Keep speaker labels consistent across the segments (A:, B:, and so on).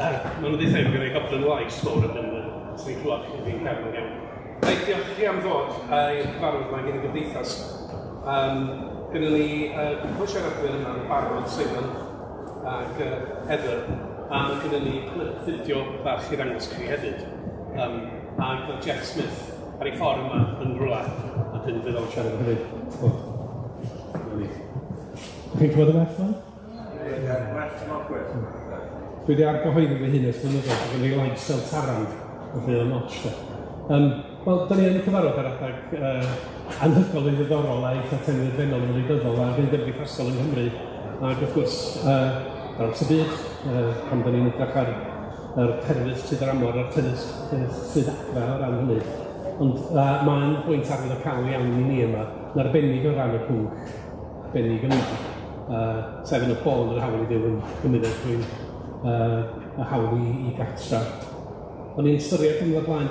A: Maen nhw ddeitha i gyda'i goblin lais mawr ydyn sy'n ei clywed i fi'n cefn yn iawn. Diolch chi am ddod a'i cyfarfod yma gen i Cymdeithas. Gyda ni cwpl siaradwyr yma yn barod, Simon ac Heather, a mae gyda ni clip fideo bach i ddangos chi hefyd. A gyda Jeff Smith ar ei ffordd yma yn rhywle, a dyn fydd o'n siarad hefyd.
B: Chi'n clywed y werth fan? Dwi wedi argyhoeddi fy hun ys blynyddoedd, ac yn ei lais fel tarand, felly o'n notch. Wel, da ni yn y cyfarfod ar adeg anhygol i ddiddorol a eitha tenfeddol yn wleidyddol a fynd yn gymdeithasol yng Nghymru. Ac wrth gwrs, ar ymwneud byd, pan da ni'n edrych ar yr terfys sydd ar amor, a'r terfys sydd adra o ran hynny. Ond mae'n bwynt arwydd o cael iawn i ni yma, yn arbennig o ran y pwnc, arbennig yma. Sef yn y bol yr hawl i fyw yn gymuned rwy'n y hawl i gatra. O'n i'n ystyried yn ddod blaen,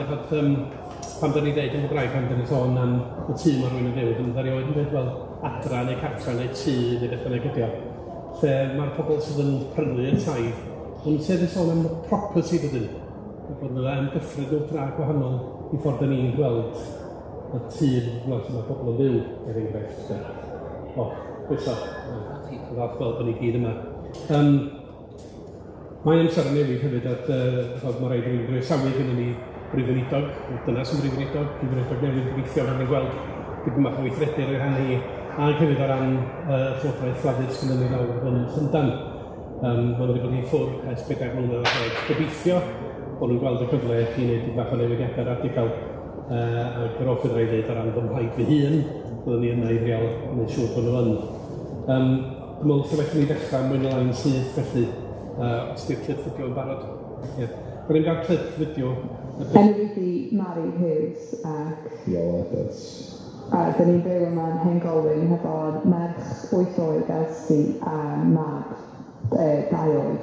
B: pan da ni'n dweud yn Gymraeg, pan da ni'n sôn am y tŷ mae rwy'n yn fyw, dwi'n dweud yn dweud fel adra neu cartra neu tŷ neu beth yna gydio. Lle mae'r pobl sydd yn prynu y tai, ond sef yn sôn am y property dydyn. Bod yna ymgyffred nhw dra gwahanol i ffordd da ni'n gweld y tŷ lle mae pobl yn fyw, er enghraifft. Gwyso. Falch gweld bod ni gyd yma. Mae amser yn newid hefyd mae rhaid i'n groesawu gyda ni brifynidog, dyna sy'n brifynidog newydd gobeithio fan ni'n gweld gyda bach o weithredu'r o'r hynny, a hefyd o ran Llywodraeth Ffladdus gyda ni nawr yn Llundain. Mae wedi bod i ffwrdd ers 4 mlynedd o ddeg. Gobeithio bod nhw'n gweld y cyfle i wneud bach o newidiadau radical ac yr offer rhaid dweud o ran fy mhaid fy hun, byddwn ni yna i ddial yn ei siŵr bod nhw yn. Dwi'n meddwl lle felly ni ddechrau mwy na lain syth felly, os di'r clip fideo yn barod. Rwy'n ni'n gael clip fideo.
C: Enw fi Mary Hughes ac...
D: Llywodraeth.
C: A dyn ni'n byw yma yn Hen Golwyn hefo merch 8 oed Elsie a mab 2 oed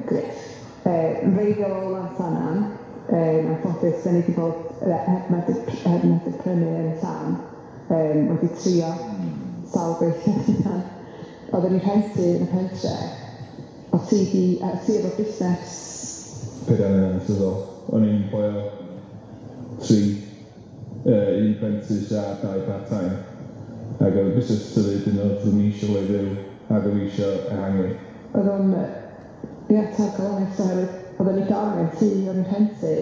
C: Griff. Yn reiddiol o Lansanan, yn ffodus, dyn ni wedi bod heb medru prynu yn Llan, wedi trio sawl gweithio hynny. Oedden ni'n rhentu yn y pentre, o ti efo busnes.
D: Pedair yn ansyddol. O'n i'n boi o 3, 1 prentice a 2 part-time. Ac oedd y busnes tyfu dyn oedd ni eisiau le fyw, ac oedd eisiau ehangu.
C: Oedd o'n, ta'r galonus oherwydd, oedden ni dal mewn tŷ o'n i'n rhentu,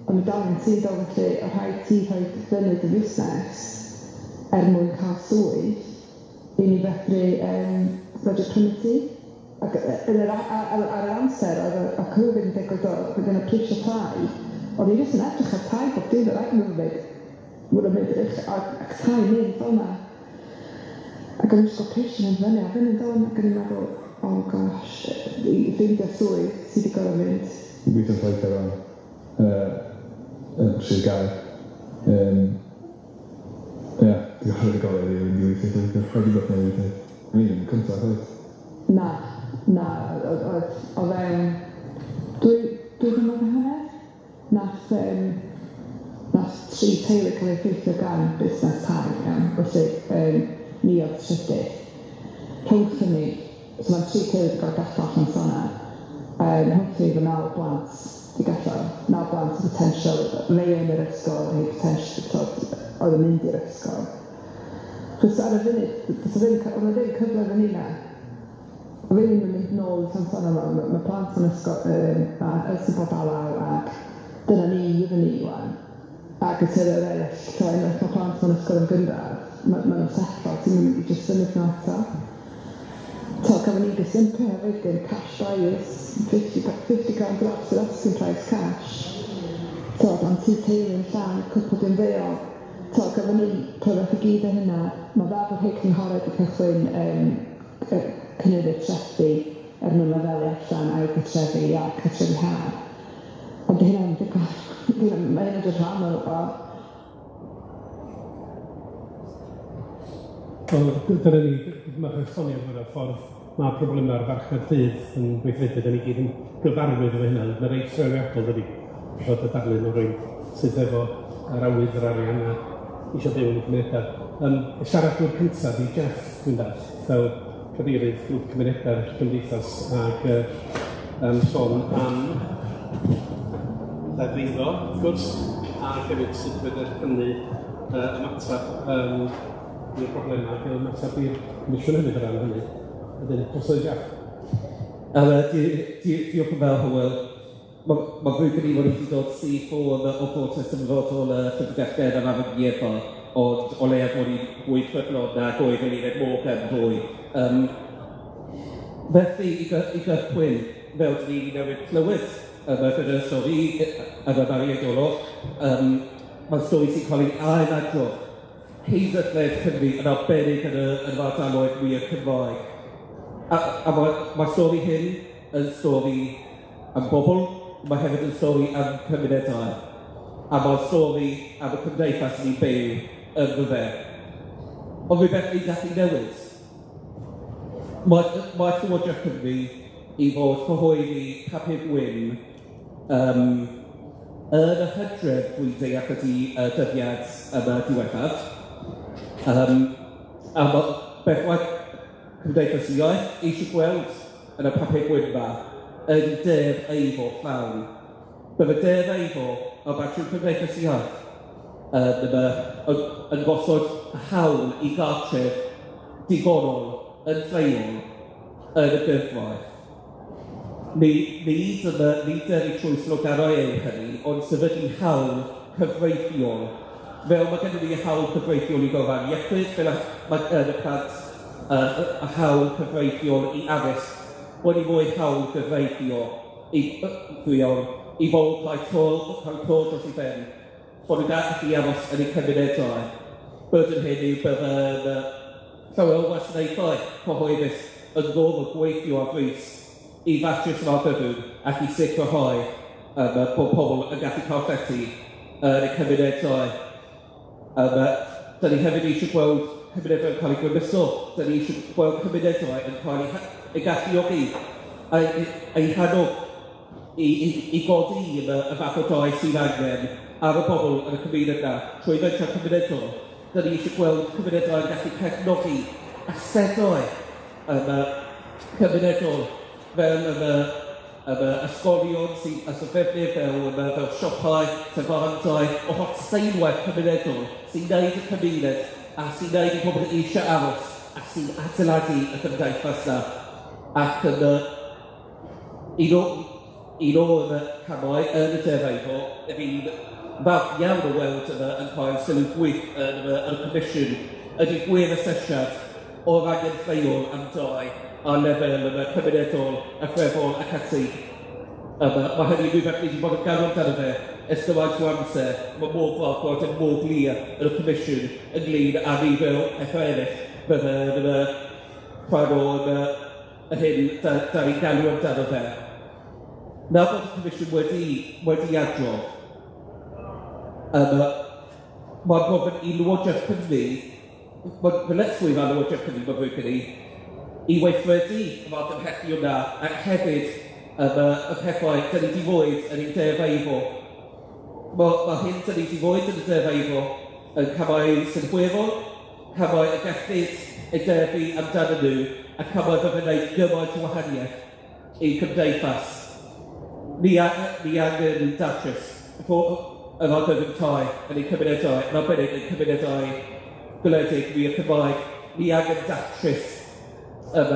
C: o'n i dal mewn tŷ dal felly o rhaid ti rhoi fyny dy busnes mwyn cael swydd, i ni fedru roed prynu tŷ. Ac ar yr amser, oedd y Covid yn digwydd oedd yn y prisio tai, oedd ni jyst yn edrych ar tai bob dydd o'r rhaid yn mynd ac tai mynd fel yna. Ac o'n i'n ysgol prisio yn fyny a fyny'n dod ac o'n i'n meddwl, oh gosh, i ffeindio swydd sydd wedi gorfod mynd.
D: Dwi'n gweithio'n llaeth ar ran Sir Gau. Dwi'n rhaid i golau i fynd i weithio, dwi'n rhaid i ddod newydd. Yn un cyntaf, oedd?
C: Na, o fewn... Dwy flynedd o hanner? Nath 3 teulu cael ei effeithio gan busnes tai, felly ni oedd trydydd. Rhwngth ni, so mae'n 3 teulu wedi cael gallu allan sana. Rhwngth ni fy 9 blant wedi gallu, 9 blant o potential, rei yn yr ysgol, rei potential, oedd yn mynd i'r ysgol. Chos ar y funud, oedd yna ddim cyfle fan yna. Oedd ddim yn mynd nôl i Sansan yma, mae plant yn ysgol, ysgol bod alaw, ac dyna ni i fyny wan. Ac y tyr yr eraill, so unwaith mae plant yn ysgol yn gynradd, mae nhw'n setlo, ti'n mynd i jyst symud nhw eto. Cafon ni gysympio hefyd yn cash buyers, 50 grand drops yr asking price cash. Am 2 teulu yn Llan, cwpl dwi'n ddeo. Cafon ni pryfed i gyd o hynna, mae Bapur hyn cynghorydd i cychwyn cynnydd trefi nhw'n lefelu allan a'i cartrefi a cartrefi ha. Ond hynna'n ddigon, mae hynna'n dod rhan o.
B: Dyna ni, mae'n esbonio fod y ffordd mae problemau'r farchnad dydd yn gweithredu, da ni gyd yn gyfarwydd efo hynna. Mae'n reit trewiadol dydi, fod y darlun o rwy'n sydd efo yr awydd yr arian a eisiau byw yn y cymunedau. Y siaradwr cyntaf i Jeff, dwi'n dall, fel cadeirydd grŵp cymunedau'r Cymdeithas, ac sôn am ddefnyddo, wrth gwrs, a hefyd sut fydd hynny ymateb i'r problemau, ac ymateb i'r Comisiwn hefyd ar ran hynny. Ydyn, os oes Iaith?
E: Diolch yn fawr, Hywel. Mae fwy gen i fod wedi dod syth o brotest yn fod o'r llyfrgell gen am afygiefa, ond o leia bod ni'n fwy prydlon na goedd yn un mor gen fwy. Felly, i gychwyn, fel dyn ni newydd clywed, gyda stori yn y bariadolwg, mae'n stori sy'n cael ei ail-adrodd. Heiddylled Cymru yn arbennig yn yr ardaloedd wir Cymraeg. A mae stori hyn yn stori am bobl, mae hefyd yn stori am cymunedau. A mae'n stori am y Cymdeithas ni'n byw yn fyfe. Ond rhywbeth ni'n gallu newid. Mae Llywodraeth Cymru i fod cyhoeddi papur Gwyn yn y Hydref dwi'n deall ydi dyddiad yma diwethaf. A mae beth mae Cymdeithas Iaith eisiau gweld yn y papur Gwyn yma yn def eifo llawn. Bydd y def eifo o Bapur Cymdeithas Iaith yn gosod hawl i gartref digonol yn lleol yn y gyfraith. Nid deri trwy sloganau yw hynny, ond sefydlu hawl cyfreithiol. Fel mae gennym ni hawl cyfreithiol i gofan iechyd, fel mae yn y plant y hawl cyfreithiol i addysg, bod ni fwy hawl cyfreithiol i fod cael tôl dros i ben, bod nhw'n gallu aros yn eu cymunedau. Bydden hyn yw bydd yn llawer wasanaethau cyhoeddus yn ddod o gweithio ar frys i fatrys yn argyfwng ac i sicrhau bod pobl yn gallu cael llety yn eu cymunedau. Da ni hefyd eisiau gweld cymunedau yn cael ei gwymuso. Da ni eisiau gweld cymunedau yn cael ei galluogi a'i hanog i godi y fath o dau sydd angen ar y bobl yn y cymuned yna trwy fentra cymunedol. Da ni eisiau gweld cymunedau yn gallu cefnogi asedau cymunedol fel y ysgolion sy'n ysgrifennu fel siopau, tefarantau, o hot seinwaith cymunedol sy'n neud y cymuned a sy'n neud i pobl eisiau aros a sy'n adeiladu y Cymdeithas yna. Ac un o'r camau yn y defeifo, fi'n falch iawn o weld yn cael sylw gwych yn y Comisiwn ydy gwir asesiad o'r angen lleol am dau ar lefel cymunedol, allweddol ac ati. Mae hynny rhywbeth ni wedi bod yn ganol dan y fe ers gymaint o amser. Mae mor falch bod yn mor glir yn y Comisiwn ynglyn â ni fel pethau eraill bydde'n rhan o'r hyn da ni'n galw amdano fe. Na bod y Comisiwn wedi adrodd, mae'n gofyn i Llywodraeth Cymru, mae'n ddyletswydd ar Llywodraeth Cymru mae fwy gen i weithredu y fath ymhellion yna, ac hefyd y pethau da ni wedi fwyd yn ei defeifo. Mae hyn da ni wedi fwyd yn y defeifo yn camau synhwyrol, camau y gellid ei defu amdano nhw, a camau fe wneud gymaint o wahaniaeth i Cymdeithas. Ni angen datrys yn argyfwng tai yn ei cymunedau, yn arbennig yn cymunedau gwledig wir Cymraeg. Ni angen datrys yn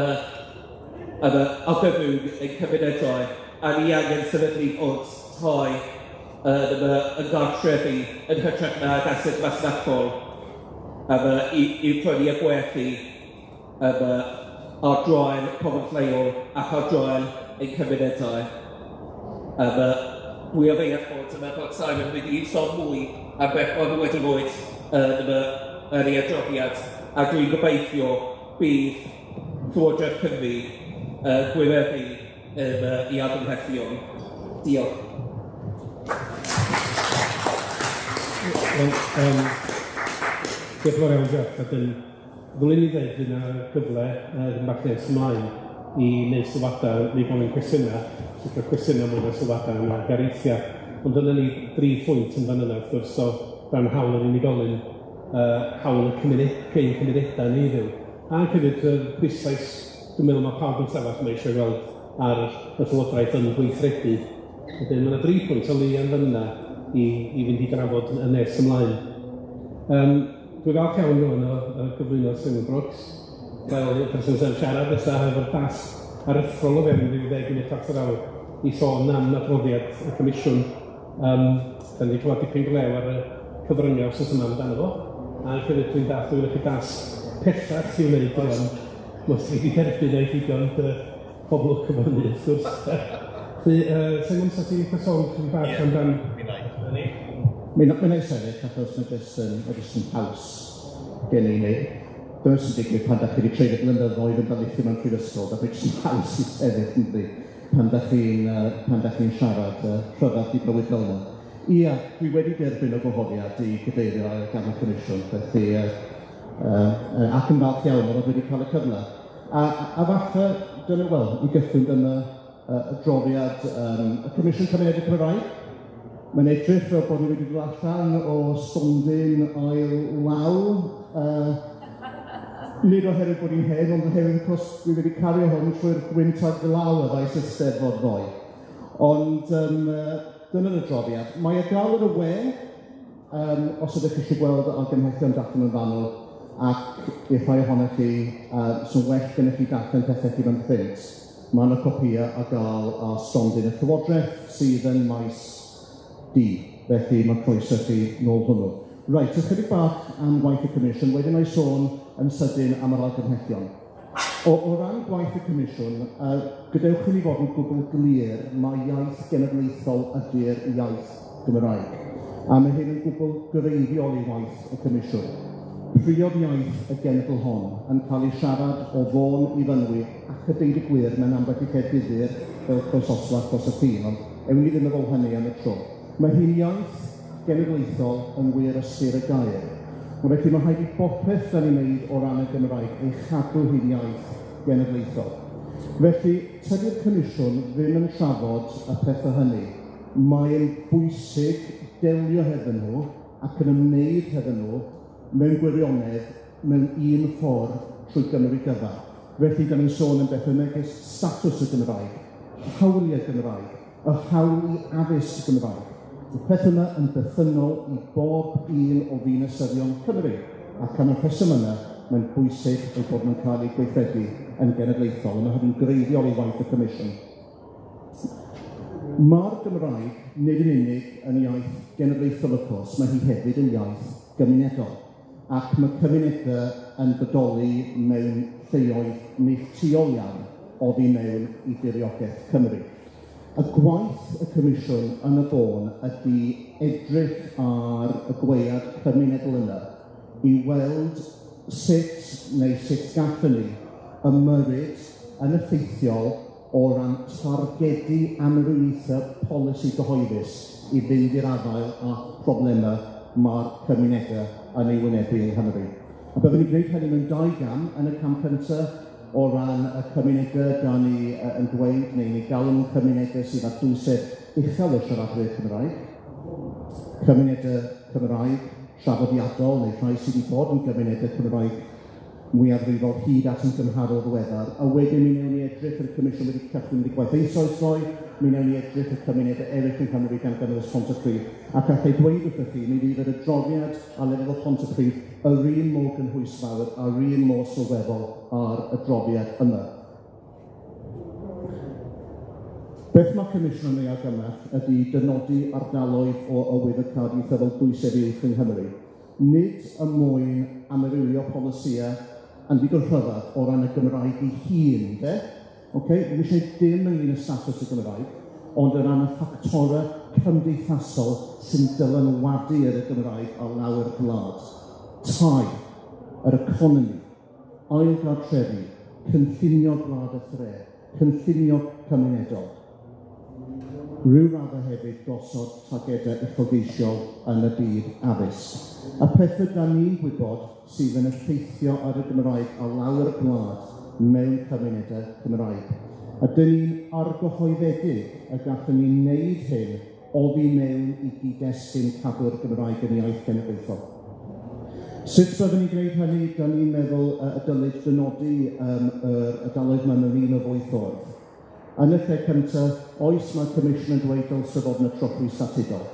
E: argyfwng ein cymunedau, a ni angen sefydlu od tai yn gartrefi yn hytrach na gased masnachol i'w prynu a gwerthu ar draen pobl lleol ac ar draen ein cymunedau. Mwy o ddeall bod Simon wedi sôn mwy am beth oedd wedi fwyd yn ei adroddiad, a dwi'n gobeithio bydd Llywodraeth Cymru gwireddu i argymhellion. Diolch.
B: Diolch yn fawr iawn, Jeff. Ddylwn ni ddweud fydd yna gyfle yn bach nes ymlaen i wneud sylwadau, neu gofyn cwestiynau, sy'n cael cwestiynau mwy o sylwadau yna gareithiau. Ond dyna ni 3 phwynt yn fan yna, wrth gwrs, o ran hawl yr unigolyn, hawl y cymunedau ni ddiw. A hefyd, bwysais, dwi'n meddwl mae pawb yn sefyll mae eisiau gweld ar y Llywodraeth yn gweithredu. Wedyn, mae yna 3 pwynt o lu yn fyna i fynd i drafod yn nes ymlaen. Dwi'n falch iawn rwan o gyflwyno Symud Brooks, fel y person sy'n siarad nesaf efo'r tasg aruthrol o fewn 10 munud at yr awr i sôn am adroddiad y Comisiwn. Da ni wedi clywed dipyn glew ar y cyfryngau os oes yma amdano fo, a hefyd dwi'n chi das pellach i'w wneud rwan, mos i wedi derbyn ei digon pobl cyfynnu, wrth gwrs. Sa'n gwrs at i'n person sy'n bach amdan...
F: Mae'n ei sefyll, achos mae jyst yn haws gen i ni. Dyma sy'n digwydd pan da chi wedi treulio blynyddoedd yn dalithu mewn prifysgol, da chi jyst yn haws i sefyll yn ddi, pan da chi'n siarad rhyfedd i bywyd fel yna. Ia, dwi wedi derbyn o gwahoddiad i gyfeirio gan y Comisiwn, felly ac yn falch iawn oedd wedi cael y cyfle. A falle, dyna wel, i gychwyn dyna adroddiad y Comisiwn Cymunedau Cymraeg. Mae'n edrych fel bod ni wedi dod allan o stondin o'i law, nid oherwydd bod ni'n hen, ond oherwydd achos dwi wedi cario hwn trwy'r gwyntog law y faes Eisteddfod ddoe. Ond dyna'r adroddiad. Mae dal ar y we, os ydych chi eisiau gweld argymhellion datan yn fanwl, ac i'r rhai ohonych chi sy'n well gennych chi datan pethau chi fan ffynt, mae yna copïau a gael a stondin y Llywodraeth sydd yn maes D, felly mae croeso chi nôl hwnnw. Reit, ychydig bach am waith y Comisiwn, wedyn o'i sôn yn sydyn am yr argymhellion. O ran gwaith y Comisiwn, gadewch i ni fod yn gwbl glir, mae iaith genedlaethol ydy'r iaith Gymraeg. A mae hyn yn gwbl greiddiol i waith y Comisiwn. Priodd iaith y genedl hon yn cael ei siarad o fôn i fynwy ac y deud y gwir mewn ambell i cerdyddur fel croesosla dros y ffin, ond ewn ni ddim yn fod hynny am y tro. Mae hi'n iaith genedlaethol yn wir ystyr y gair. Felly mae rhaid i bopeth da ni'n neud o ran y Gymraeg ei chadw hi'n iaith genedlaethol. Felly, tydi'r Comisiwn ddim yn trafod y pethau hynny. Mae'n bwysig delio hefyd nhw ac yn ymwneud hefyd nhw mewn gwirionedd mewn un ffordd trwy Gymru gyfa. Felly, da ni'n sôn yn beth megis statws y Gymraeg, hawliau Gymraeg, y hawl i addysg Gymraeg. Y peth yna yn bythynol i bob un o ddinasyddion Cymru, ac am y rheswm yna, mae'n bwysig ei bod nhw'n cael eu gweithredu yn genedlaethol, yn hynny'n greiddiol i waith y Comisiwn. Mae'r Gymraeg nid yn unig yn iaith genedlaethol y cwrs, mae hi hefyd yn iaith gymunedol, ac mae cymunedau yn bodoli mewn lleoedd neilltuol iawn oddi mewn i diriogaeth Cymru. Y gwaith y Comisiwn yn y bôn ydy edrych ar y gwaead cymunedol yna i weld sut gallwn ni ymyrryd yn effeithiol o ran targedu amrywiaethau polisi gyhoeddus i fynd i'r afael a problemau mae'r cymunedau yn ei wynebu yng Nghymru. A byddwn ni'n gwneud hynny mewn 2 gam yn y cam cyntaf o ran y cymunedau da ni yn dweud, neu ni galw cymunedau sydd â dwysedd uchel y siaradwyr Cymraeg, cymunedau Cymraeg traddodiadol, neu rhai sydd wedi bod yn gymunedau Cymraeg mwyafrifol hyd at yn gymharol ddiweddar, a wedyn mi newn ni edrych yr Comisiwn wedi cychwyn wedi gwaith eisoes ddoe, mi newn ni edrych y cymunedau eraill yn Cymru gan gynnwys Pontypridd, ac allai dweud wrthych chi, mi fydd yr adroddiad a lefel o Pontypridd yr un mor gynhwysfawr a'r un mor sylweddol ar adroddiad yma. Beth mae Comisiwn yn ei argymell ydy dynodi ardaloedd o wyddocad ieithyddol bwysig uwch yng Nghymru. Nid y mwyn amrywio polisïau yn ddigon rhyfedd o ran y Gymraeg ei hun, de? Ddim eisiau dim ynglyn y statws y Gymraeg, ond o ran y ffactorau cymdeithasol sy'n dylanwadu ar y Gymraeg ar lawer gwlad. Tai, yr economi, ailgartrefi, cynllunio gwlad y thre, cynllunio cymunedol. Rhyw raddau hefyd gosod targedau uchelgeisiol yn y byd addysg. A pethau da ni'n gwybod sydd yn effeithio ar y Gymraeg a lawer y gwlad mewn cymunedau Cymraeg. A dyn ni'n argyhoeddedig y gallwn ni'n neud hyn oddi mewn i gyd-destun cadw'r Gymraeg yn iaith genedlaethol. Sut byddwn ni'n gwneud hynny, da ni'n meddwl y dylid dynodi yr ardaloedd yma mewn un o fwy ffordd. Yn y lle cyntaf, oes mae Comisiwn yn dweud dylse fod yn y trothwy statudol.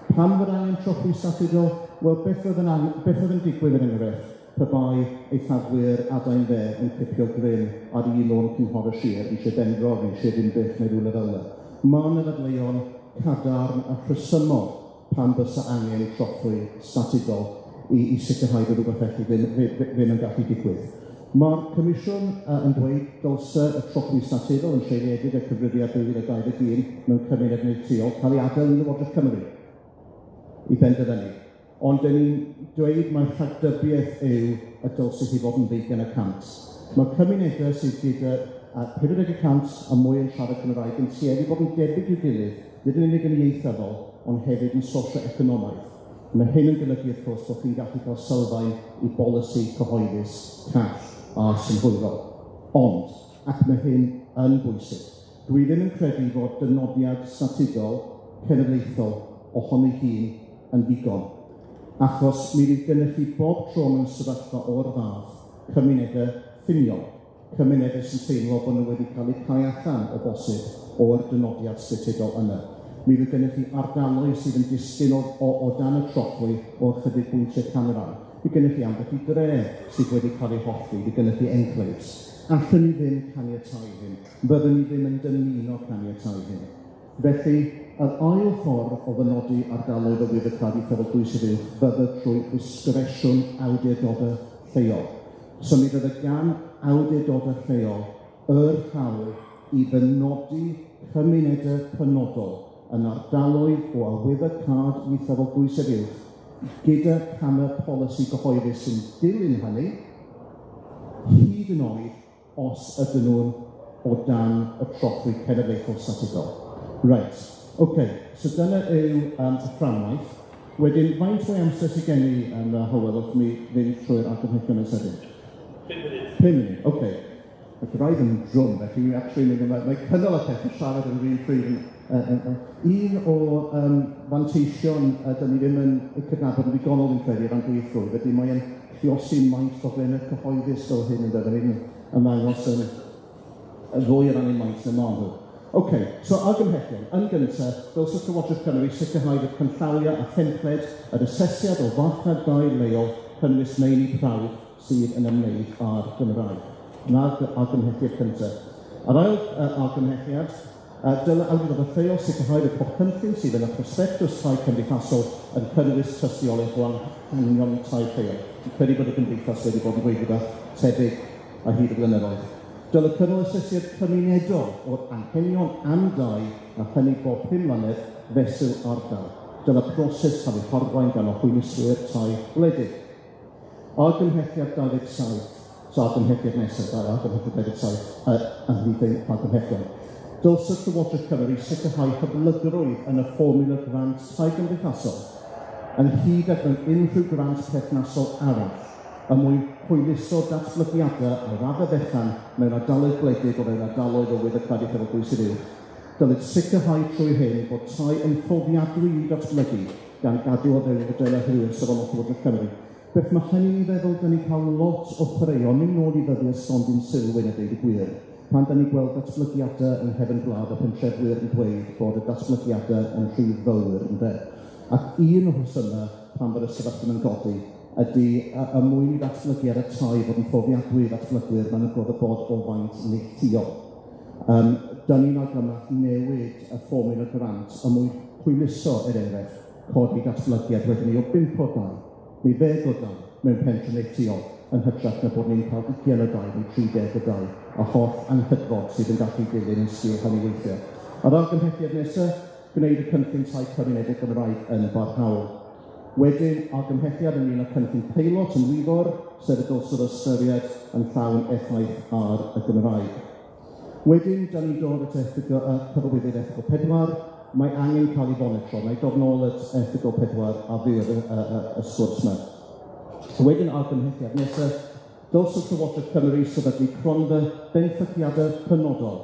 F: Pam fod angen trothwy statudol? Wel, beth oedd yn digwydd yn enghraifft pe bai eithafwyr adain dde yn cipio Gwyn ar un o'n cynghorau sir, eisiau benfro, eisiau ddim beth neu rhywle fel yna. Mae'n y ddadleuon cadarn a rhesymol pan bysa angen trothwy statudol i sicrhau bod rhywbeth felly ddim yn gallu digwydd. Mae'r Comisiwn yn dweud dylse y trothwy statudol yn seiliedig y cyfrifiad 2021 mewn cymuned neithiol cael ei adael yn Llywodraeth Cymru i benderfynu. Ond dyn ni'n dweud mae rhagdybiaeth yw y dylse hi fod yn 20%. Mae cymunedau sydd gyda 40% a mwy yn siarad Cymraeg yn tueddu bod yn debyg i'w gilydd, nid yn unig yn ieithyddol, ond hefyd yn socio-economaidd. Mae hyn yn golygu wrth gwrs bod chi'n gallu cael sylfaen i bolisi cyhoeddus, call a synhwyrol. Ond, ac mae hyn yn bwysig, dwi ddim yn credu fod dynodiad statudol cenedlaethol ohoni hun yn ddigon, achos mi fydd gennych chi bob tro mewn sefyllfa o'r fath cymunedau ffiniol, cymunedau sy'n teimlo bod nhw wedi cael eu cau allan o bosib o'r dynodiad statudol yna. Mi fydd gennych chi ardaloedd sydd yn disgyn o dan y trothwy o chydig bwyntiau canran. Mi gennych chi ambell i dre sydd wedi cael ei hoffi, mi gennych chi enclaves. Allwn ni ddim caniatáu hyn, byddwn ni ddim yn dymuno caniatáu hyn. Felly, yr ail ffordd o ddynodi ardaloedd o wyddocradu cyfalbwysig uwch fydde trwy disgresiwn awdurdodau lleol. So mi fydde gan awdurdodau lleol yr hawl i ddynodi cymunedau penodol yn ardaloedd o awyddocrad ieithyddol bwysig uwch gyda camau polisi gyhoeddus sy'n dilyn hynny, hyd yn oed os ydyn nhw'n o dan y trothwy cenedlaethol statudol. Reit, so dyna yw y fframwaith. Wedyn, faint o'i amser sydd gen i yn Hywel wrth mi fynd trwy'r argymhellion yn sydyn? 5 munud. 5 munud, Mae gwraedd yn drwm, felly mae cynnal y peth yn siarad yn rhywun pryd. Un o fanteision dyn ni ddim yn cydnabod yn ddigonol yn credu ran gweithrwy, felly mae'n lluosi maint o fewn y cyhoeddus o hyn yn dydyn ni'n ymangos yn ddwy ran ein maint yn marw. So argymhellion, yn gyntaf, dylse Llywodraeth Cymru sicrhau y cynllawia a phenpled yr asesiad o farchnadau leol cynnwys meini prawf sydd yn ymwneud â'r Gymraeg. Yna argymhelliad cyntaf. Ar ail argymhelliad, dylai awdurdodau lleol sicrhau y cynllun sydd yn y prosbectws tai cymdeithasol yn cynnwys tystiolaeth o anghenion tai lleol. Dwi'n credu bod y Cymdeithas wedi bod yn gweithio rhywbeth tebyg a hyd y blynyddoedd. Dylai cynnal asesiad cymunedol o'r anghenion am dai a hynny bob 5 mlynedd fesul ardal. Dylai proses cael ei horwain gan ochwynuswyr tai gwledig. Argymhelliad 27, so argymhelliad nesaf, argymhelliad 27, yn ddibyg argymhellion. Dylse Llywodraeth Cymru sicrhau hyblygrwydd yn y fformula grant tai gymdeithasol, yn hyd ac yn unrhyw grant perthnasol arall, mwyn hwyluso datblygiadau o raddau fechan mewn ardaloedd gwledig o fewn ardaloedd o wyddocradu cyfalbwysig uwch. Dylid sicrhau trwy hyn bod tai yn fforddiadwy i datblygu gan gadw o fewn fodela hwyr safonol Llywodraeth Cymru. Beth mae hynny'n ei feddwl dyn ni cael lot o ffreuon mynd nôl i ddyddiau stondin sylw yn y deud y gwir, pan dyn ni gweld datblygiadau yn Hefn Gwlad a pentrefwyr yn dweud bod y datblygiadau yn rhyw fywr yn de. Ac un o hwsynau pan bod y sefyllfa yn godi ydy y mwyn i ddatblygu ar y tai fod yn fforddiadwy i ddatblygwyr ma'n gwrdd y bod o faint neilltuol. Dyn ni'n argymell newid y fformula grant mwyn hwyluso enghraifft codi datblygiad wedyn ni o 5 o dau, neu 10 o dau mewn pentre neilltuol yn hytrach na bod ni'n cael 20 o dau neu 30 o dau a holl anghydfod sydd yn gallu dilyn yn sgil hynny weithio. Ar argymhelliad nesaf, gwneud y cynllun tai cymunedau Cymraeg yn barhaol. Wedyn, argymhelliad yn un o cynllun peilot yn wyfor, sef y dylsedd ystyried yn llawn effaith ar y Gymraeg. Wedyn, da ni'n dod at cyfalwyddyd ethigol 4, mae angen cael ei fonitro. Mae dod nôl at ethigol 4 a fydd y sgwrs yma. Wedyn, argymhelliad nesaf, dylsedd Llywodraeth Cymru sefydlu cronfa benffygiadau penodol,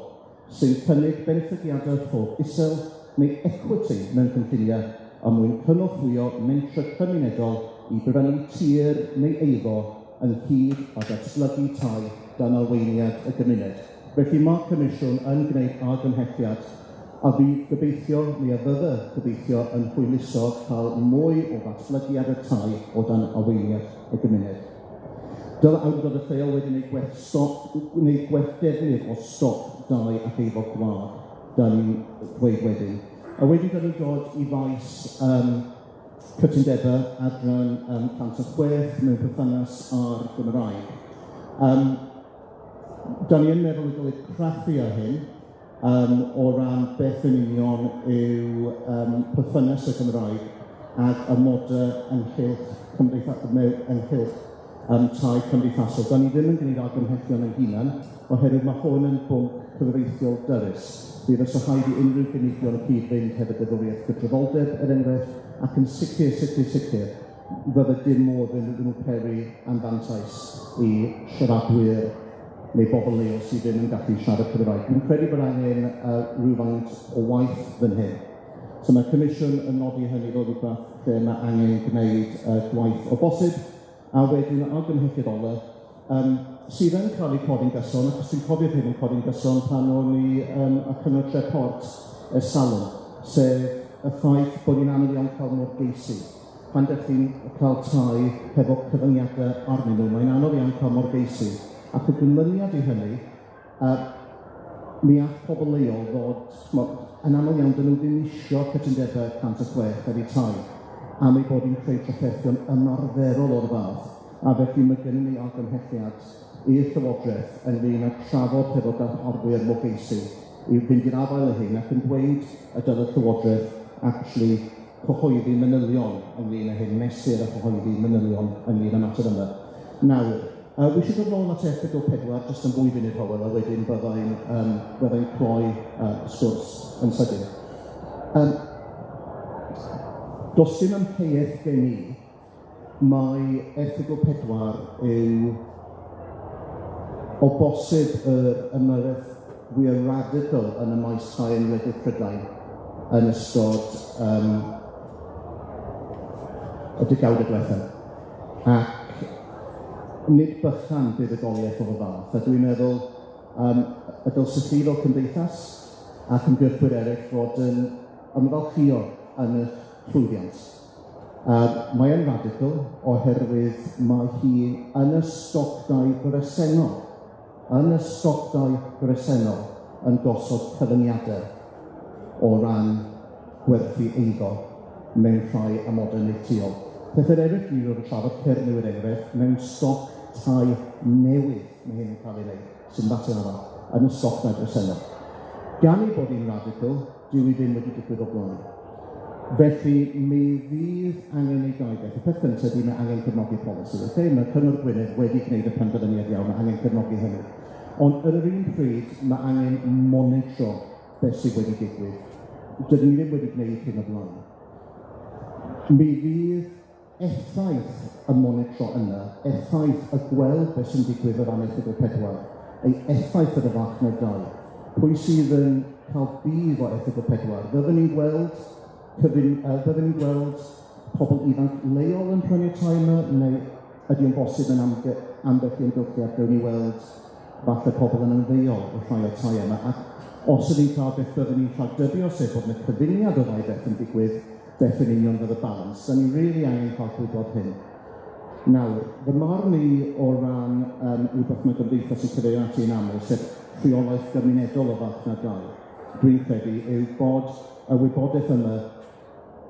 F: sy'n cynnig benffygiadau ffwrdd isel neu equity mewn cynlluniau a mwyn cynorthwyo mentre cymunedol i brynu tir neu eiddo yn hyd a datblygu tai dan arweiniad y gymuned. Felly mae'r Comisiwn yn gwneud argymhelliad a fydd gobeithio, neu a fydde gobeithio, yn hwyluso cael mwy o ddatblygiad y tai o dan arweiniad y gymuned. Dyle awdurdod y lleol wedi gwneud gwerth defnydd o stop dau ac eifo gwlad, da ni'n dweud wedyn. A wedyn da ni'n dod i faes cytundebau adran 106 mewn perthynas ar Gymraeg. Da ni yn meddwl y dylid craffu ar hyn, o ran beth yn union yw perthynas y Gymraeg ac y modau ynghylch tai cymdeithasol. Da ni ddim yn gwneud argymhellion yn hunan, oherwydd mae hwn yn bwnc cyfreithiol dyrys. Bydd os rhaid i unrhyw gynigion cyd-fynd hefyd y ddwriaeth gydraddoldeb, enghraifft, ac yn sicr, fydde dim modd yn nhw peri anfantais i siaradwyr neu bobl leol sydd ddim yn gallu siarad Cymraeg. Dwi'n credu bod angen rhywfaint o waith fan hyn. So mae Comisiwn yn nodi hynny fel rhywbeth lle mae angen gwneud gwaith o bosib, a wedyn argymhelliad ola, sydd yn cael ei codi'n gyson, ac os dwi'n cofio hyn yn codi'n gyson pan o'n ni y cynnwys report y salon, sef y ffaith bod ni'n anodd iawn cael morgeisi. Pan ydych chi'n cael tai hefo cyfyngiadau arnyn nhw, mae'n anodd iawn cael morgeisi. Ac y gymlyniad i hynny, mi all pobl leol fod, yn aml iawn, dyn nhw ddim isio cytundebau 106 ar eu tai, am ei bod yn creu trafferthion ymarferol o'r fath, a felly mae gennym ni argymhelliad i'r Llywodraeth ynglŷn â trafod hefo darparwyr morgeisi i fynd i'r afael y hyn ac yn dweud y dylid Llywodraeth actually cyhoeddi manylion ynglŷn â hyn, mesur a cyhoeddi manylion ynglŷn â mater yma. Nawr, wi eisiau dod nôl at erthygl 4, jyst yn 2 funud Hywel, a wedyn byddai'n cloi sgwrs yn sydyn. Does dim amheuaeth gen i mae erthygl 4 yw o bosib yr ymyrraeth fwy radical yn y maes tai yn wledydd Prydain yn ystod y degawd diwethaf. Ac nid bychan buddugoliaeth o'r fath. A dwi'n meddwl y dylsych chi fel Cymdeithas ac ymgyrchwyr eraill fod yn ymfalchio yn y llwyddiant. Mae yn radical oherwydd mae hi yn y stocdau bresennol, yn gosod cyfyngiadau o ran gwerthu eiddo mewn rhai amodau neithiol. Pethau eraill ni roedd yn trafod Cernwyr enghraifft mewn stoc tai newydd mae hyn yn cael ei wneud, sy'n fater yma, yn y stocdau bresennol. Gan ei bod hi'n radical, dyw hi ddim wedi digwydd o blaen. Felly, mi fydd angen ei gael beth. Y peth cyntaf ydy mae angen cefnogi polisi. Mae Cyngor Gwynedd wedi gwneud y penderfyniad iawn, mae angen cefnogi hynny. Ond yr un pryd, mae angen monitro beth sydd wedi digwydd. Dydyn ni ddim wedi gwneud hyn o blaen. Mi fydd effaith y monitro yna, effaith y gweld beth sy'n digwydd o ran erthygl 4, ei effaith yr y farchnadau. Pwy sydd yn cael bydd o erthygl 4? Fyddwn ni'n gweld pobl ifanc leol yn prynu'r tai yma, neu ydy yn bosib yn ambell i ymgylchiad gawn ni weld falle pobl yn ymddeol o rhai o'r tai yma. Ac os ydy'n cael beth byddwn ni'n rhagdybio, sef bod yna cyfuniad o rai beth yn digwydd, beth yn union fydd y balans. Da ni rili angen cael gwybod hyn. Nawr, fy marn ni o ran rhywbeth mae Cymdeithas yn cyfeirio ati yn aml, sef rheolaeth gymunedol o farchnadau. Dwi'n credu yw bod y wybodaeth yma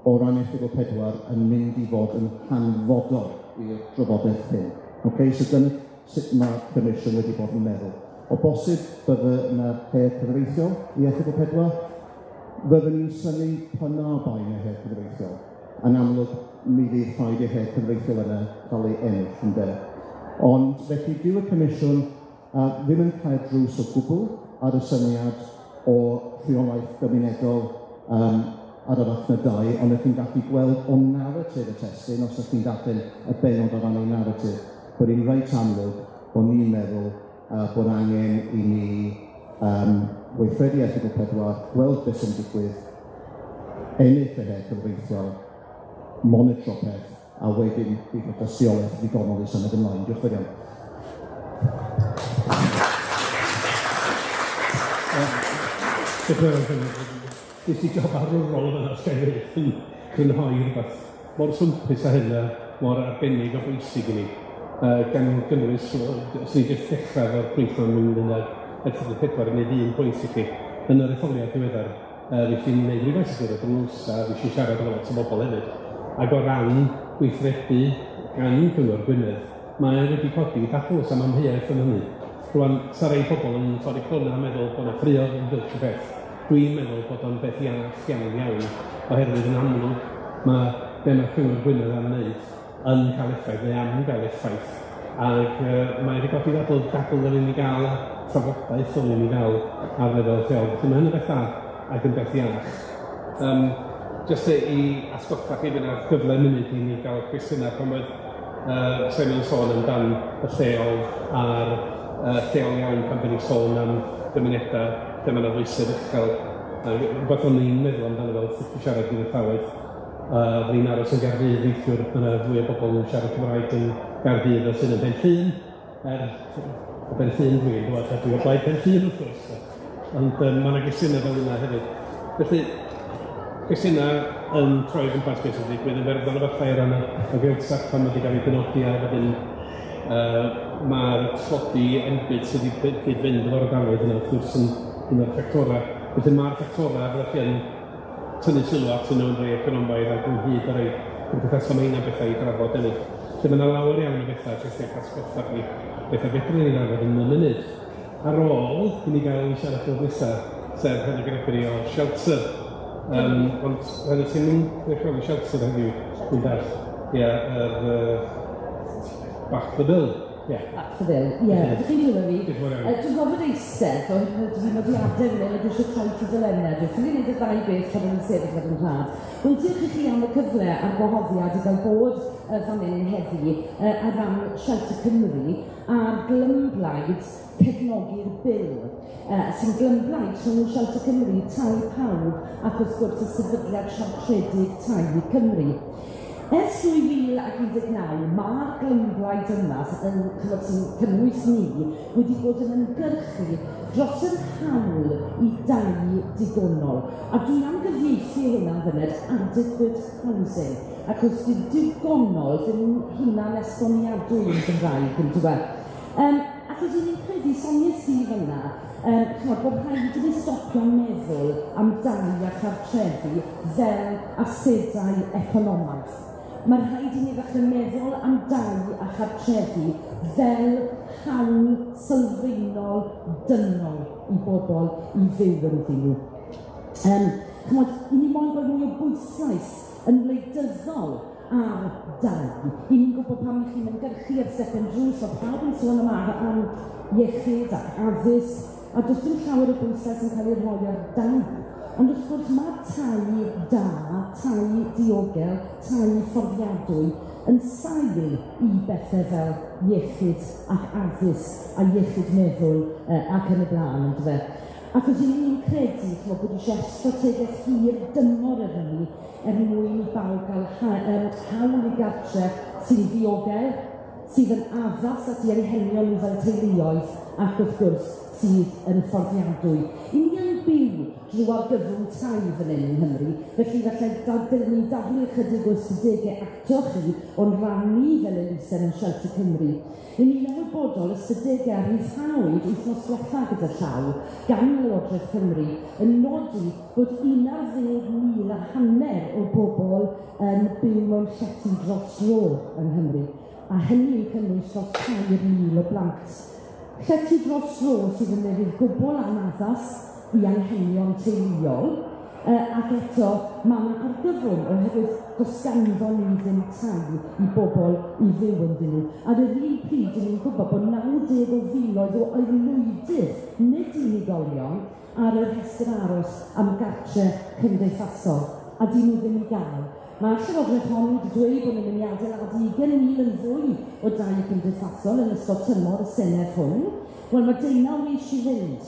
F: o ran erthygl 4 yn mynd i fod yn hanfodol i'r drafodaeth hyn. So dyna sut mae Comisiwn wedi bod yn meddwl. O bosib bydde yna her cyfreithiol i erthygl 4, fyddwn ni'n synnu pynabain y her cyfreithiol. Yn amlwg, mi fydd rhaid i'r her cyfreithiol yna cael ei ennill yn de. Ond felly dyw y Comisiwn ddim yn cael drws o gwbl ar y syniad o rheolaeth gymunedol ar yr farchnadau, ond ydych chi'n gallu gweld o naratif y testyn, os ydych chi'n darllen y benod o ran o'i naratif, bod hi'n reit amlwg bod ni'n meddwl bod angen i ni weithredu erthygl 4, gweld beth sy'n digwydd, ennill y her cyfreithiol, monitro peth, a wedyn bydd y dystiolaeth ddigonol i symud ymlaen. Diolch yn fawr iawn.
B: Nes i job arwrol yna sefyll yn crynhoi rhywbeth mor swmpus a hynna, mor arbennig o bwysig i ni. Gan gynnwys, os ni jyst dechrau o'r pwynt o'n mynd yn erthygl 4 yn neud un pwynt i chi. Yn yr etholiad diweddar, fi chi'n neud rhywbeth sydd wedi drws a fi chi'n siarad efo lot o bobl hefyd. Ac o ran gweithredu gan Cyngor Gwynedd, mae wedi codi datws am amheuaeth yn hynny. Rwan, sa rei pobl yn torri clona a meddwl bod yna ffriodd yn dylch y beth. Dwi'n meddwl bod o'n beth iach iawn, oherwydd yn amlwg mae be mae Cyngor Gwynedd am wneud yn cael effaith, neu am gael effaith. Ac mae wedi codi dadl dylwn ni gael, trafodaeth dylwn ni gael ar lefel lleol. Felly mae hyn yn beth dda ac yn beth iach. Jyst i asgoffa chi fyna gyfle munud i ni gael cwestiynau pan oedd Simon sôn amdan y lleol a'r lleol iawn pan bydd ni'n sôn am gymunedau lle mae yna fwysedd uchel. Rhywbeth o'n i'n meddwl amdano fel sut i siarad gyda'r llawedd. Ni'n aros yn Gaerdydd weithiwr, mae yna fwy o bobl yn siarad Cymraeg yn Gaerdydd os yn Benllyn. O Benllyn dwi'n dweud, a dwi'n o blaid Benllyn wrth gwrs. Ond mae yna gwestiynau fel yna hefyd. Felly, gwestiynau yn troi gwmpas beth sy'n digwydd yn ferfod o fathau ar y gylchsach pan wedi cael ei dynodi a wedyn mae'r tlodi enbyd sydd wedi cyd-fynd efo'r ardaloedd yna wrth gwrs yn un o'r ffactorau. Felly mae'r ffactorau fyddwch chi yn tynnu sylw at yn ôl rei economaidd ac yn hyd ar ei Cymdeithas am ein bethau i drafod hefyd. Felly mae yna lawer iawn o bethau jyst eich atgoffa chi bethau fedrwn ni drafod yn y munud. Ar ôl, i ni gael ei siarad o'r nesaf, sef hynny Gregory o shelter. Ond hynny ti'n mynd i'r rhoi shelter heddiw, dwi'n dar. Ie, Back the Bill.
G: Back the Bill, ie. Ydych chi'n gwybod fi? Dwi'n gofod eistedd, dwi'n nodiadau fan hyn, a dwi eisiau troi tudalennau. Dwi'n gwneud y ddau beth pan yn sefyll ar yn rhad. Wel, diolch i chi am y cyfle a'r gwahoddiad i gael bod fan hyn heddi ar ran Shelter Cymru a'r glymblaid cefnogi'r bil. Sy'n glymblaid rhwng Shelter Cymru, tai pawb ac wrth gwrs y sefydliad siartredig tai Cymru. Ers 2019, mae'r glymblaid yma yn cynnwys ni wedi bod yn ymgyrchu dros yr hawl i dai digonol. A dwi'n amgyfieithu hynna'n fyned adequate housing, ac os dwi'n digonol, dwi'n hynna'n esboniadwy yn Gymraeg yn dweud. Ac os ni'n credu soniais i fyna, bod rhaid i ni stopio meddwl am dai a cartrefi fel asedau economaidd. Mae rhaid i ni ddechrau meddwl am dai a chartrefi fel hawl sylfaenol dynol i bobl i fyw yn ddyn. I ni moyn bod mwy o bwyslais yn wleidyddol ar dai. I ni'n gwybod pam chi'n ymgyrchu ar second drws o pawb yn sôn am iechyd ac addysg, a does dim llawer o bwyslais yn cael ei rhoi ar dai. Ond wrth gwrs mae tai da, tai diogel, tai fforddiadwy yn sail i bethau fel iechyd ac addysg a iechyd meddwl ac yn y blaen, yn dweud. Ac os ni'n credu bod eisiau strategaeth hir dymor ar hynny mwyn i bawb gael hawl i gartre sy'n ddiogel, sydd yn addas at i anghenion nhw fel teuluoedd ac wrth gwrs sydd yn fforddiadwy. I ni yn byw drwy argyfwng tai fan hyn yng Nghymru, felly dylwn ni daflu ychydig o ystadegau ato chi o'n rannu fel elusen yn Shelter Cymru. I ni'n ymwybodol ystadegau rhyddhawyd wythnos diwethaf gyda llaw gan Llywodraeth Cymru yn nodi bod 11,500 o bobl yn byw mewn llety dros dro yng Nghymru, a hynny'n cynnwys dros 3,000 o blant. Llety dros dro sydd yn newid gwbl anaddas i anghenion teuluol, ac eto mae yna argyfwng oherwydd does ganddon ni ddim tai i bobl i fyw ynddyn nhw. Ar yr un pryd, ni'n gwybod bod 90 o filoedd o aelwydydd, nid unigolion, ar y rhestr aros am gartre cymdeithasol, a dyn nhw ddim i gael. Mae'r Llywodraeth hon wedi dweud bod nhw'n mynd i adeiladu 20,000 yn fwy o dai cymdeithasol yn ystod tymor y Senedd hwn. Wel, mae 19 eisiau fynd,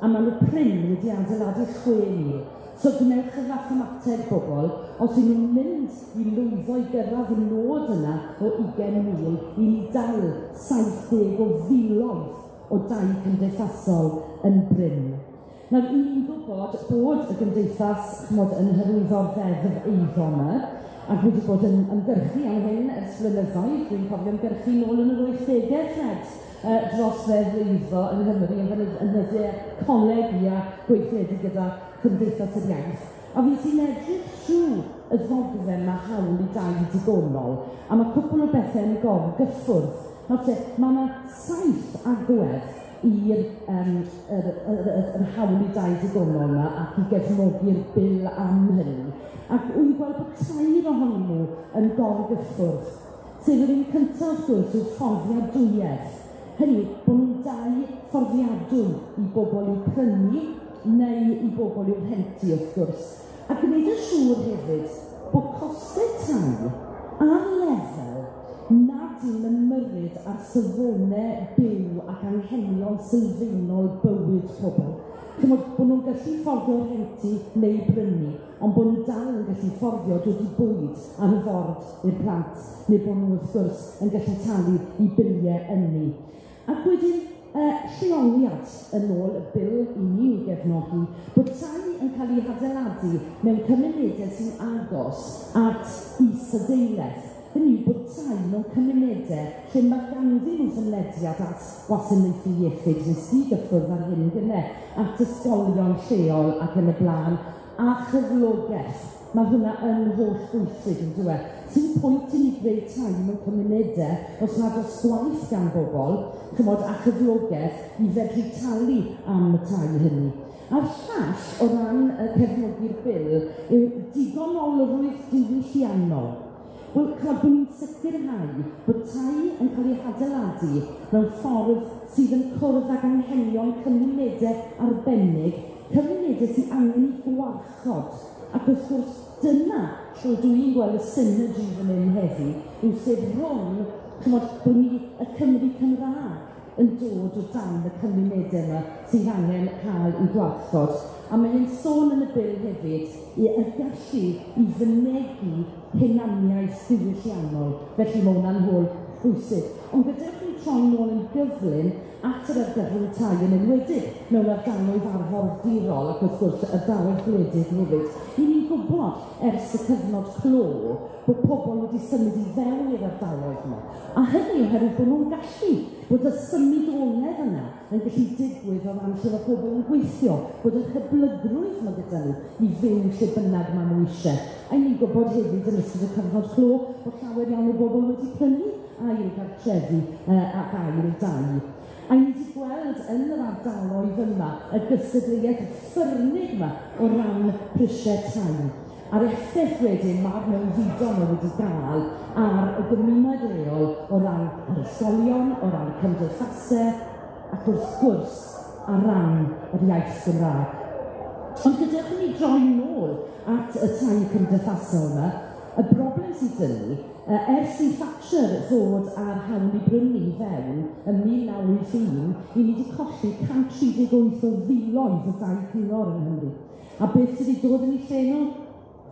G: a mae nhw prin wedi adeiladu 6,000. So gwnewch y fathemateg bobl, os ydyn nhw'n mynd i lwyddo i gyrraedd y nod yna o 20,000, i ni dal 70 o filoedd o dai cymdeithasol yn Bryn. Nawr, ni'n gwybod bod y Cymdeithas yn hyrwyddo'r ddeddf eiddo yma, ac wedi bod yn ymgyrchu am hyn ers flynyddoedd. Dwi'n cofio ymgyrchu nôl yn yr 80au Fred dros ddeddf eiddo yng Nghymru yn ddefnyddau colegi a gweithredu gyda Cymdeithas yr Iaith. A fi sy'n edrych trwy y ddogfen mae hawl i dai digonol, a mae cwpl o bethau yn gorgyffwrdd. Mae yna 7 agwedd i'r hawl i dai digonol yma ac i gefnogi'r bil am hynny. Ac wy'n gweld bod 3 ohonyn nhw yn gorgyffwrdd. Sef yr un cyntaf wrth gwrs yw fforddiadwyedd. Hynny, bod nhw'n dau fforddiadwy i bobl i'w prynu neu i bobl i'w rhentu wrth gwrs. A gwneud yn siŵr hefyd bod costau tai ar lefel nad yw'n ymyrryd ar safonau byw ac anghenion sylfaenol bywyd pobl. Bod nhw'n gallu fforddio rhentu neu brynu, ond bod nhw dal yn gallu fforddio dod i bwyd ar y ford i'r plant, neu bod nhw wrth gwrs yn gallu talu i biliau ynni. Ac wedyn, lleoliad yn ôl y bil i ni i'w gefnogi, bod tai yn cael ei adeiladu mewn cymunedau sy'n agos at is-adeileth. Hynny yw bod tai mewn cymunedau lle mae ganddi nhw symlediad at wasanaethu iechyd, nes di gyffwrdd ar hyn gyda, at ysgolion lleol ac yn y blaen, a chyflogaeth. Mae hwnna yn holl bwysig yn dweud. Sy'n pwynt i ni greu tai mewn cymunedau os nad oes gwaith gan bobl, a chyflogaeth i fedru talu am y tai hynny. A'r llall o ran cefnogi'r bil yw digon olrwydd diwylliannol. Wel, bod ni'n sicrhau bod tai yn cael ei adeiladu mewn ffordd sydd yn cwrdd ag anghenion cymunedau arbennig, cymunedau sydd angen i gwarchod. Ac wrth gwrs, dyna lle dwi'n gweld y symud i fan hyn heddi, yw sef rhwng, bod ni y Cymru Cymraeg yn dod o dan y cymunedau yma sydd angen cael ei gwarchod. A mae'n sôn yn y bil hefyd y gallu i fynegu hunaniaeth diwylliannol, felly mae hwnna'n hwyl bwysig. Ond gadewch ni troi nôl yn gyflym at yr argyfwng tai yn enwedig mewn ardaloedd arfordirol ac wrth gwrs ardaloedd gwledig hefyd. I ni'n gwybod ers y cyfnod clo bod pobl wedi symud i fewn i'r ardaloedd yma. A hynny oherwydd bod nhw'n gallu bod y symudoledd yna yn gallu digwydd o ran lle mae pobl yn gweithio, bod y hyblygrwydd mae gyda nhw i fyw lle bynnag maen nhw eisiau. A ni'n gwybod hefyd yn ystod y cyfnod clo bod llawer iawn o bobl wedi prynu ail gartrefi ac ail dai. A ni wedi gweld yn yr ardaloedd yma y gystadleuaeth ffyrnig yma o ran prisiau tai. A'r effaith wedyn mae'r mewnfudon wedi gael ar y gymuned leol o ran yr ysgolion, o ran cymdeithasau, ac wrth gwrs ar ran yr iaith Gymraeg. Ond gadewch ni droi nôl at y tai cymdeithasol yma, y broblem sydd dynnu, ers i Thatcher ddod ar hawl i brynu fewn yn 1981, i ni wedi colli 138 o filoedd o dai cyngor yn Nghymru. A beth sydd wedi dod yn ei lle nhw?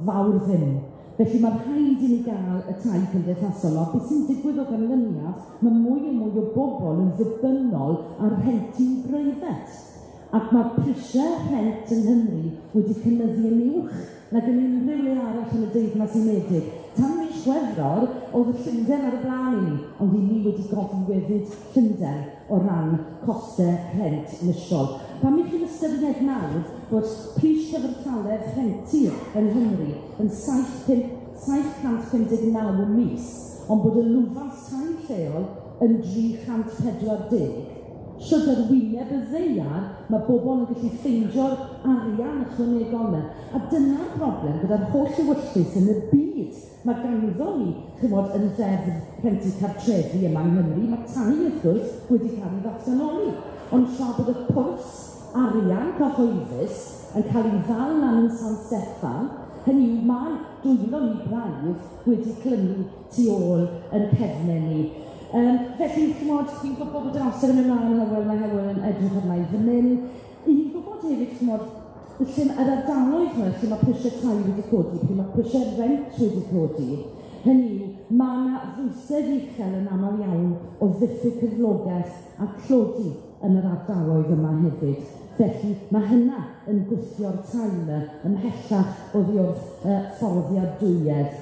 G: Fawr ddim. Felly mae'r rhaid i ni gael y tai cymdeithasol. A beth sy'n digwydd o ganlyniad, mae mwy o mwy o bobl yn ddibynnol ar rhentu'n breifat. Ac mae'r prisiau rhent yng Nghymru wedi cynyddu yn uwch nag yn unrhyw le arall yn y Deyrnas Unedig. Tan mis Chwefror, oedd y Llundain ar y blaen i ni, ond i ni wedi gofyn wedyd Llundain o ran costau rhent misol. Pan mi chi'n ystyried nawr bod pris cyfartaledd rhentu yn Nghymru yn 759 mis, ond bod y lwfans tai lleol yn 340. Sydd ar wyneb y ddeiar, mae bobl yn gallu ffeindio'r arian ychwanegol yna. A dyna'r broblem gyda'r holl ewyllus yn y byd. Mae ganddo ni, yn ddeddf rhentu cartrefi yma yng Nghymru, mae tai wrth gwrs wedi cael ei ddatganoli. Ond tra bod y pwrs arian cyhoeddus yn cael ei ddal lan yn San Steffan, hynny yw mae dwylo ni braidd wedi clymu tu ôl yn cefnau ni. Felly, dwi'n gwybod bod yr amser yn ymlaen mae Hywel yn edrych arna i fan hyn. I ni'n gwybod hefyd, yr ardaloedd yma lle mae prisiau tai wedi codi, lle mae prisiau rent wedi codi. Hynny yw, mae yna fwysedd uchel yn aml iawn o ddiffyg cyflogaeth a clodi. yn yr ardaloedd yma hefyd. Felly mae hynna yn gwthio'r taim ymhellach oddi wrth fforddiadwyedd.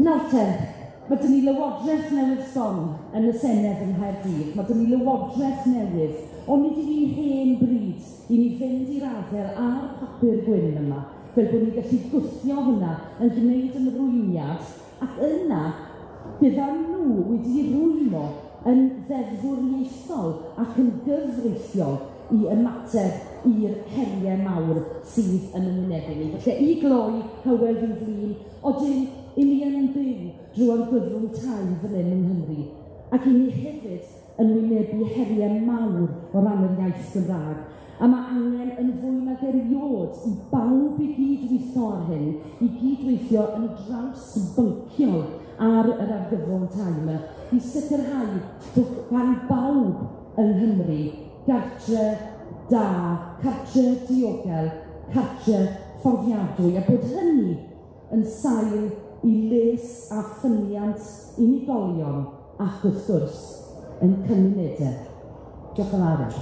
G: Nawr te, mae dyn ni Lywodraeth newydd sgon yn y Senedd yng Nghaerdydd. Mae dyn ni Lywodraeth newydd, ond nid yw'n hen bryd i ni fynd i'r afer a'r papur gwyn yma, fel bod ni'n gallu gwthio hwnna yn gwneud ymrwymiad, ac yna byddan nhw wedi rwymo yn ddeddfwriaethol ac yn gyfreithiol i ymateb i'r heriau mawr sydd yn ymwynebu ni. Felly, i gloi Hywel fi flin, odyn i ni yn byw drwy'r gyfrwng tai fan hyn yng Nghymru, ac i ni hefyd yn wynebu heriau mawr o ran yr iaith Gymraeg. A mae angen yn fwy nag eriod i bawb i gydweithio ar hyn, i gydweithio yn draws bynciol ar yr argyfwng tai yma, i sicrhau bod gan bawb yng Nghymru gartre da, cartre diogel, cartre fforddiadwy, a bod hynny yn sail i les a ffyniant unigolion ac wrth gwrs yn cymunedau. Diolch yn fawr.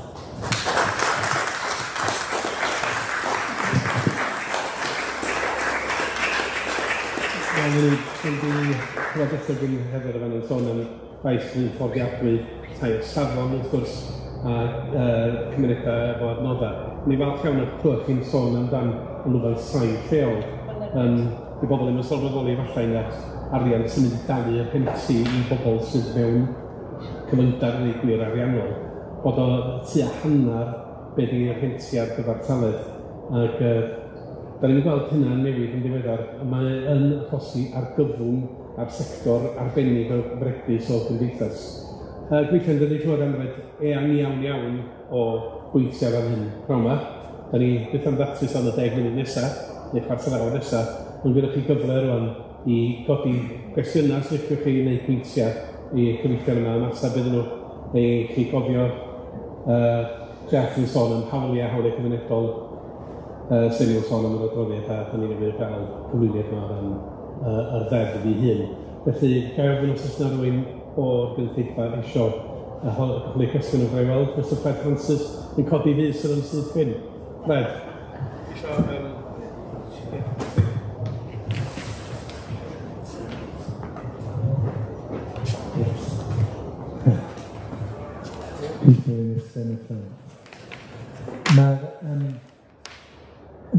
B: Llywodraeth Gwyn hefyd o fan yn sôn am faes yn fforddiadwy tai o safon wrth gwrs a cymunedau efo adnoddau. Ni falch iawn o'r clywed chi'n sôn amdan ylwfan sain lleol. Di bobl ddim yn sylweddoli falle na arian Cymdeithas y rhentu i bobl sydd mewn cyfyndar neu gwir ariannol, bod o tua hanner be di'r rhentu ar gyfartaledd. Ac da ni'n gweld hynna'n newid yn ddiweddar, a mae yn achosi argyfwng ar sector arbennig o bregus o Cymdeithas. Gweithio'n dydyn clywed am roed eang iawn o bwyntiau fan hyn pnawn 'ma. Da ni byth am ddatrys am y 10 munud nesaf, neu chwarter awr nesaf, ond gyda chi gyfle rwan i godi gwestiynau sy'n liciwch chi neu pwyntiau i cyfeithion yma. Masa bydd nhw ei chi gofio Jeff yn sôn am hawliau cymunedol sy'n ni'n sôn am yr adroddiad, a da ni'n ei gael cyflwyniad yma am y ddeddf ei hun. Felly, gael ofyn os oes yna rhywun o'r gynulleidfa eisiau cyfle cwestiwn o Greu weld. Mr Fred Francis yn codi fus yn sydd Gwyn. Fred.
H: Mae'r yn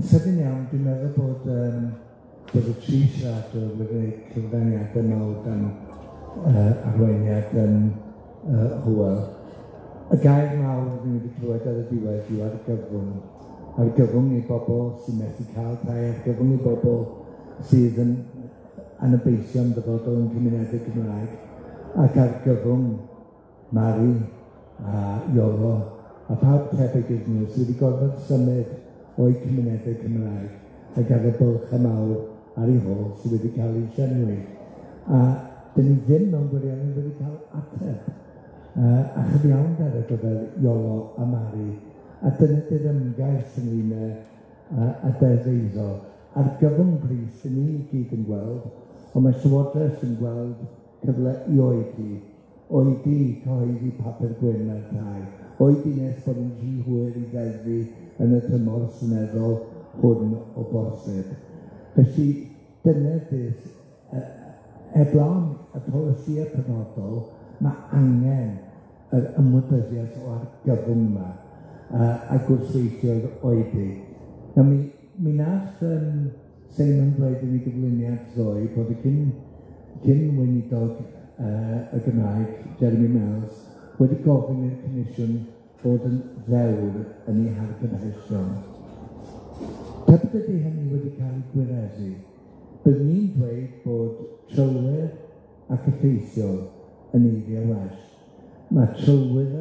H: sydyn iawn, dwi'n meddwl bod y tri siaradwr wedi gwneud cyfraniadau mawr gan arweiniad yn Hywel. Y gair mawr ni wedi clywed ar y diwedd yw argyfwng. Argyfwng i bobl sy'n methu cael tai, argyfwng i bobl sydd yn anabeision dyfodol yn cymunedau Cymraeg, ac argyfwng Mari a Iolo a pawb tebyg iddyn nhw sydd wedi gorfod symud o'i cymunedau Cymraeg a gael y bylch y mawr ar ei hôl sydd wedi cael ei llenwi. A dyn ni ddim mewn gwirionedd wedi cael ateb. A chyfiawn ar y gyfer Iolo a Mari. A dyna dy'r ymgais ynglyn a deddfeiddo. A'r gyfwng brys yn ni gyd yn gweld, ond mae Llywodraeth yn gweld cyfle i oedi. Oedi cyhoeddi papur gwyn ar tai. Oedi nes bod yn rhy hwyr i ddeddfu yn y tymor seneddol hwn o bosib. Felly, dyna beth, heblaw y polisia penodol, mae angen yr ymwybyddiaeth o argyfwng yma a gwrthweithio'r oedi. Nawr, mi nath Simon dweud yn ei gyflwyniad ddoe bod y cyn weinidog y Gymraeg, Jeremy Miles, wedi gofyn i'r Comisiwn fod yn ddewr yn ei hargymhellion. Tybed ydy hynny wedi cael ei gwireddu, bydd ni'n dweud bod trywwyr ac effeithiol yn eiddio well. Mae trywwyr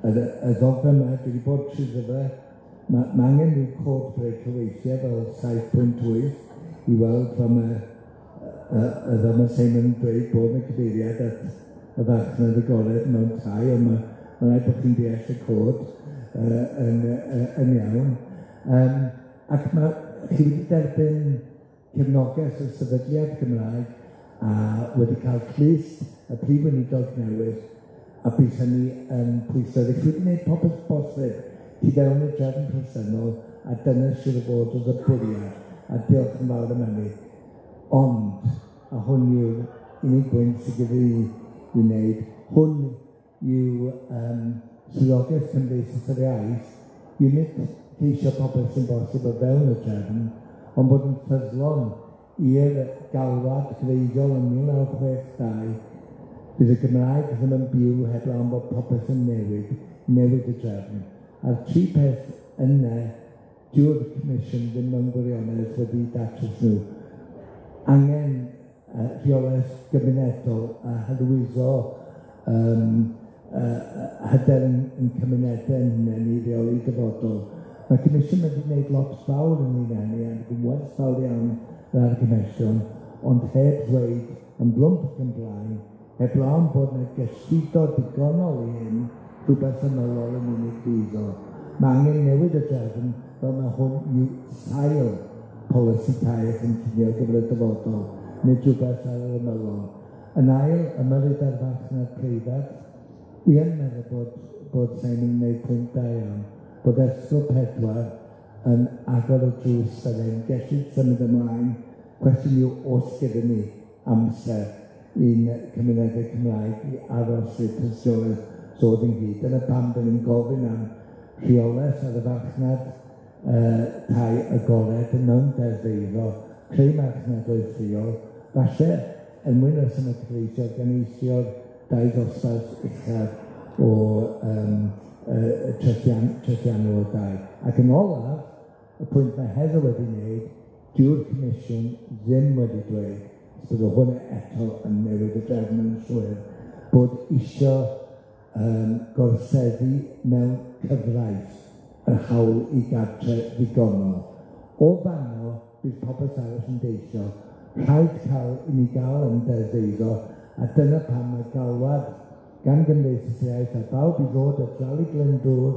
H: y ddogfen yma, dwi wedi bod trwy fe, mae angen rhyw cod brec cyweithiau fel 7.8 i weld pan mae Simon yn dweud bod yna cyfeiriad at y farchnad agored mewn tai, ond mae'n rhaid bod chi'n deall y cod yn iawn. Ac chi wedi derbyn cefnogaeth y sefydliad Cymraeg a wedi cael clust y prif weinidog newydd a bydd hynny yn pwysau. Ddech chi wedi gwneud popeth bosib i fewn i'r drefn presennol, a dyna sydd o fod oedd y bwriad, a diolch yn fawr am hynny. Ond, a hwn yw'r unig bwynt sydd gyda i wneud, hwn yw swyddogaeth Cymdeithas yr Iaith, yw nid ceisio popeth sy'n bosib o fewn y drefn, ond bod yn ffyddlon i'r galwad greiddiol yn 1962, bydd y Gymraeg ddim yn byw heb lawn bod popeth yn newid y drefn. A'r tri peth yna, dyw'r Comisiwn ddim mewn gwirionedd wedi datrys nhw. Angen rheolaeth gymunedol a hyrwyddo hyder yn cymunedau yn ei reoli dyfodol. Mae'r Comisiwn wedi gwneud lot fawr yn ei hynny, a gwybod fawr iawn yr Comisiwn, ond heb dweud yn blwmp ac yn blaen, heb lawn bod yna gysgudo digonol i hyn, rhywbeth ymylol yn unig ddigol. Mae angen newid y drefn fel mae hwn yw sail polisi cael yn cynnig gyfer y dyfodol, nid rhywbeth ar yr ymylol. Yn ail, ymyrryd ar farchnad preifat, wi yn meddwl bod Simon yn gwneud pwynt da iawn, bod Esgol 4 yn agor y drws yn gallu symud ymlaen. Cwestiwn yw os gyda ni amser i'n cymunedau Cymraeg i aros i'r tystiolaeth sod yn gyd. Dyna pam dyn ni'n gofyn am rheolaeth ar y farchnad tai agored yn mewn deddfeiddo, creu marchnad oeddiol, falle yn mwyn oes yma cyfreithio gan eisio'r dau ddosbarth uchaf o trethianol o dau. Ac yn olaf, y pwynt mae Heather wedi wneud, dyw'r Comisiwn ddim wedi dweud, bydd o hwn eto yn newid y drefn yn llwyr, bod isio gorseddu mewn cyfraith yr hawl i gartre ddigonol. O fanno, bydd popeth arall yn deithio, rhaid cael i ni gael yn deddfeiddo, a dyna pam mae galwad gan Gymdeithas Iaith a bawb i ddod at Rali Glyndŵr,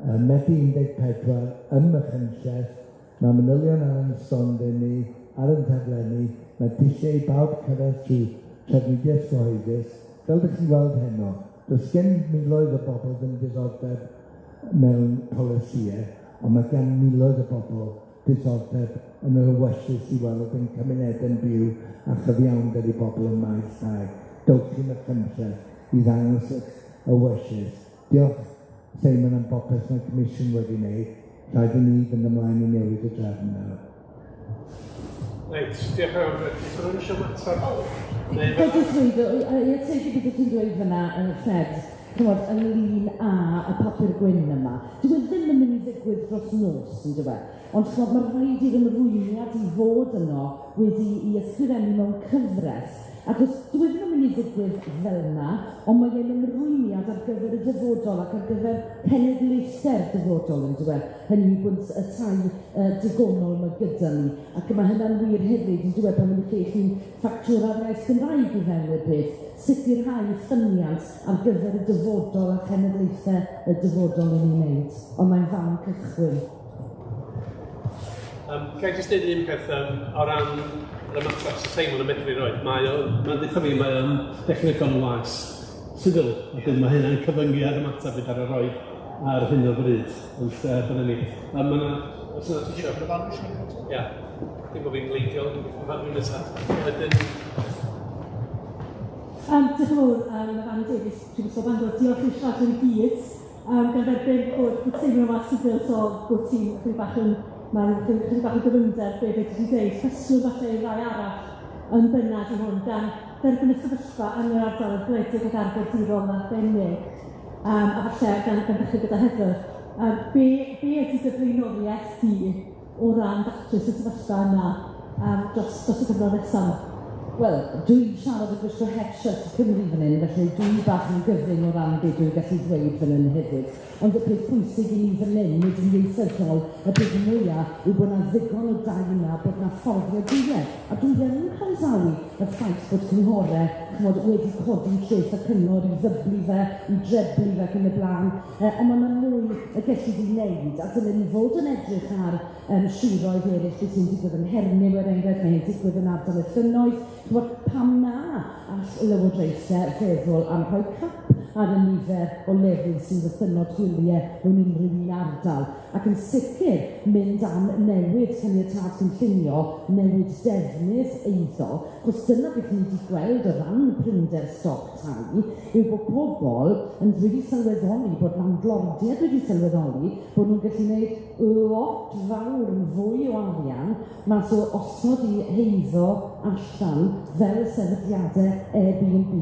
H: Medi 14 ym Machynlleth, mae manylion ar yn stondau ni, ar yn taflenni, mae disiau i bawb cyrraedd trwy trafnidiaeth gyhoeddus, fel ydych chi'n gweld heno, does gen miloedd o bobl ddim diddordeb mewn polisïau, ond mae gan miloedd o bobl diddordeb yn yr ewyllys i weld yn cymunedau yn byw a chyfiawnder i bobl yn maes ddau. Dowch chi'n Machynlleth i ddangos y ewyllys. Diolch Simon am bopeth mae'r Comisiwn wedi wneud. Rhaid i ni fynd ymlaen i newid y drefn nawr.
A: Reit, diolch yn fawr. Rwy'n eisiau mater?
G: Gael jyst dweud, i ategu beth ti'n dweud fyna yn y Fed, ynglyn â y papur Gwyn yma. Dyw e ddim yn mynd i ddigwydd dros nos, yn dweud. Ond mae rhaid i'r ymrwymiad i fod yno wedi i ysgrifennu mewn cyfres. Ac os dyw e ddim yn mynd i ddigwydd fel yna, ond mae e'n ymrwymiad ar gyfer y dyfodol ac ar gyfer cenedlaethau'r dyfodol, yn dweud. Hynny yw bod y tai digonol mae gyda ni. Ac mae hynna'n wir hefyd, yn dweud, pan mae'n chi'n ffactwr ar iaith Gymraeg i fewn y beth, sicrhau ffyniant ar gyfer y dyfodol a cenedlaethau y dyfodol yn ei wneud. Ond mae'n fan cychwyn.
A: Ga i jyst dweud un peth o ran yr ymateb sy'n Simon yn medru roed. Mae'n dweud fi, mae'n dechnegol was sydl, a dyn mae hynna'n cyfyngu ar ymateb fydd ar y roi ar hyn o bryd. Ond dyna ni. A mae yna... Os yna ti siarad? Ia. Dim bod fi'n leidio, yn fan hyn nesaf. Wedyn...
I: Diolch yn fawr, mae Anna Davies, Prifysgol Bangor. Diolch i'r siarad yn gyd. Gan dderbyn bod teimlo mas sydl, so bod ti'n chydig bach yn... Mae'n chydig bach o gyfynder be beth ti'n dweud. Cwestiwn falle i rai arall yn bennad i hwn, gan dderbyn y sefyllfa yn yr ardal y gwledig ac arbenigol yn arbennig, a falle gan ddechrau gyda Heather. Be ydy dy blaenoriaeth di o ran datrys y sefyllfa yna dros y cyfnod nesaf? Wel, dwi'n siarad y gwisgo headshot Cymru fan hyn, felly dwi'n bach yn gyfring o ran beth dwi'n gallu dweud fan hyn hefyd. Ond y peth pwysig i ni fan hyn, nid yn ieithyddol, y peth mwyaf yw bod yna ddigon o dau yna, bod yna fforddio diwedd. A dwi ddim yn cansawu y ffaith bod cynghorau wedi codi lles y cyngor i ddyblu fe, i dreblu fe ac yn y blaen. Ond mae yna mwy y gellu di wneud, a dylen ni fod yn edrych ar siwroedd eraill beth sy'n digwydd yn Hernyw er enghraifft, neu'n digwydd yn ardal y llynnoedd. Pam na all Llywodraethau feddwl am rhoi cap
G: ar y nifer o lefydd sy'n ddythynod gwyliau mewn unrhyw un ardal. Ac yn sicr mynd am newid caniatâd cynllunio, newid defnydd eiddo, chos dyna beth ni wedi gweld o ran prinder stoc tai, yw bod pobl yn wedi sylweddoli, bod landlordiad wedi sylweddoli, bod nhw'n gallu gwneud lot fawr yn fwy o arian mas o osod i heiddo allan fel y sefydliadau Airbnb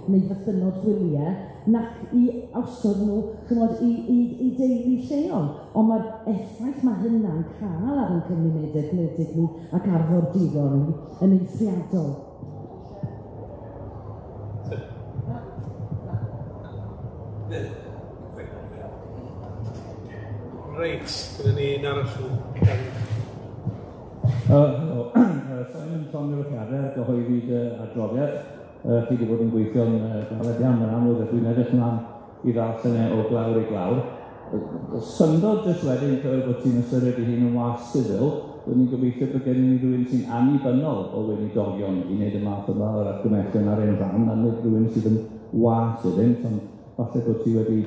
G: neu ddythynod gwyliau, nac i osod nhw chymod, i deulu lleol. Ond mae'r effaith mae hynna'n cael ar ein cymunedau gwledig ni ac arfordigon ni yn eithriadol.
A: Reit, gyda ni un arall i gael.
J: Simon Tom Newyddiadau, gyhoeddwyd adroddiad. Chi wedi bod yn gweithio'n galed iawn yn amlwg, a dwi'n edrych ymlaen i ddarllen o glawr i glawr. Syndod jyst wedyn, bod ti'n ystyried i hun yn was sifil, dwi'n gobeithio bod gen i rhywun sy'n annibynnol o weinidolion i wneud y math yma o'r argymellion ar ein rhan, a nid rhywun sydd yn was iddynt, ond falle bod ti wedi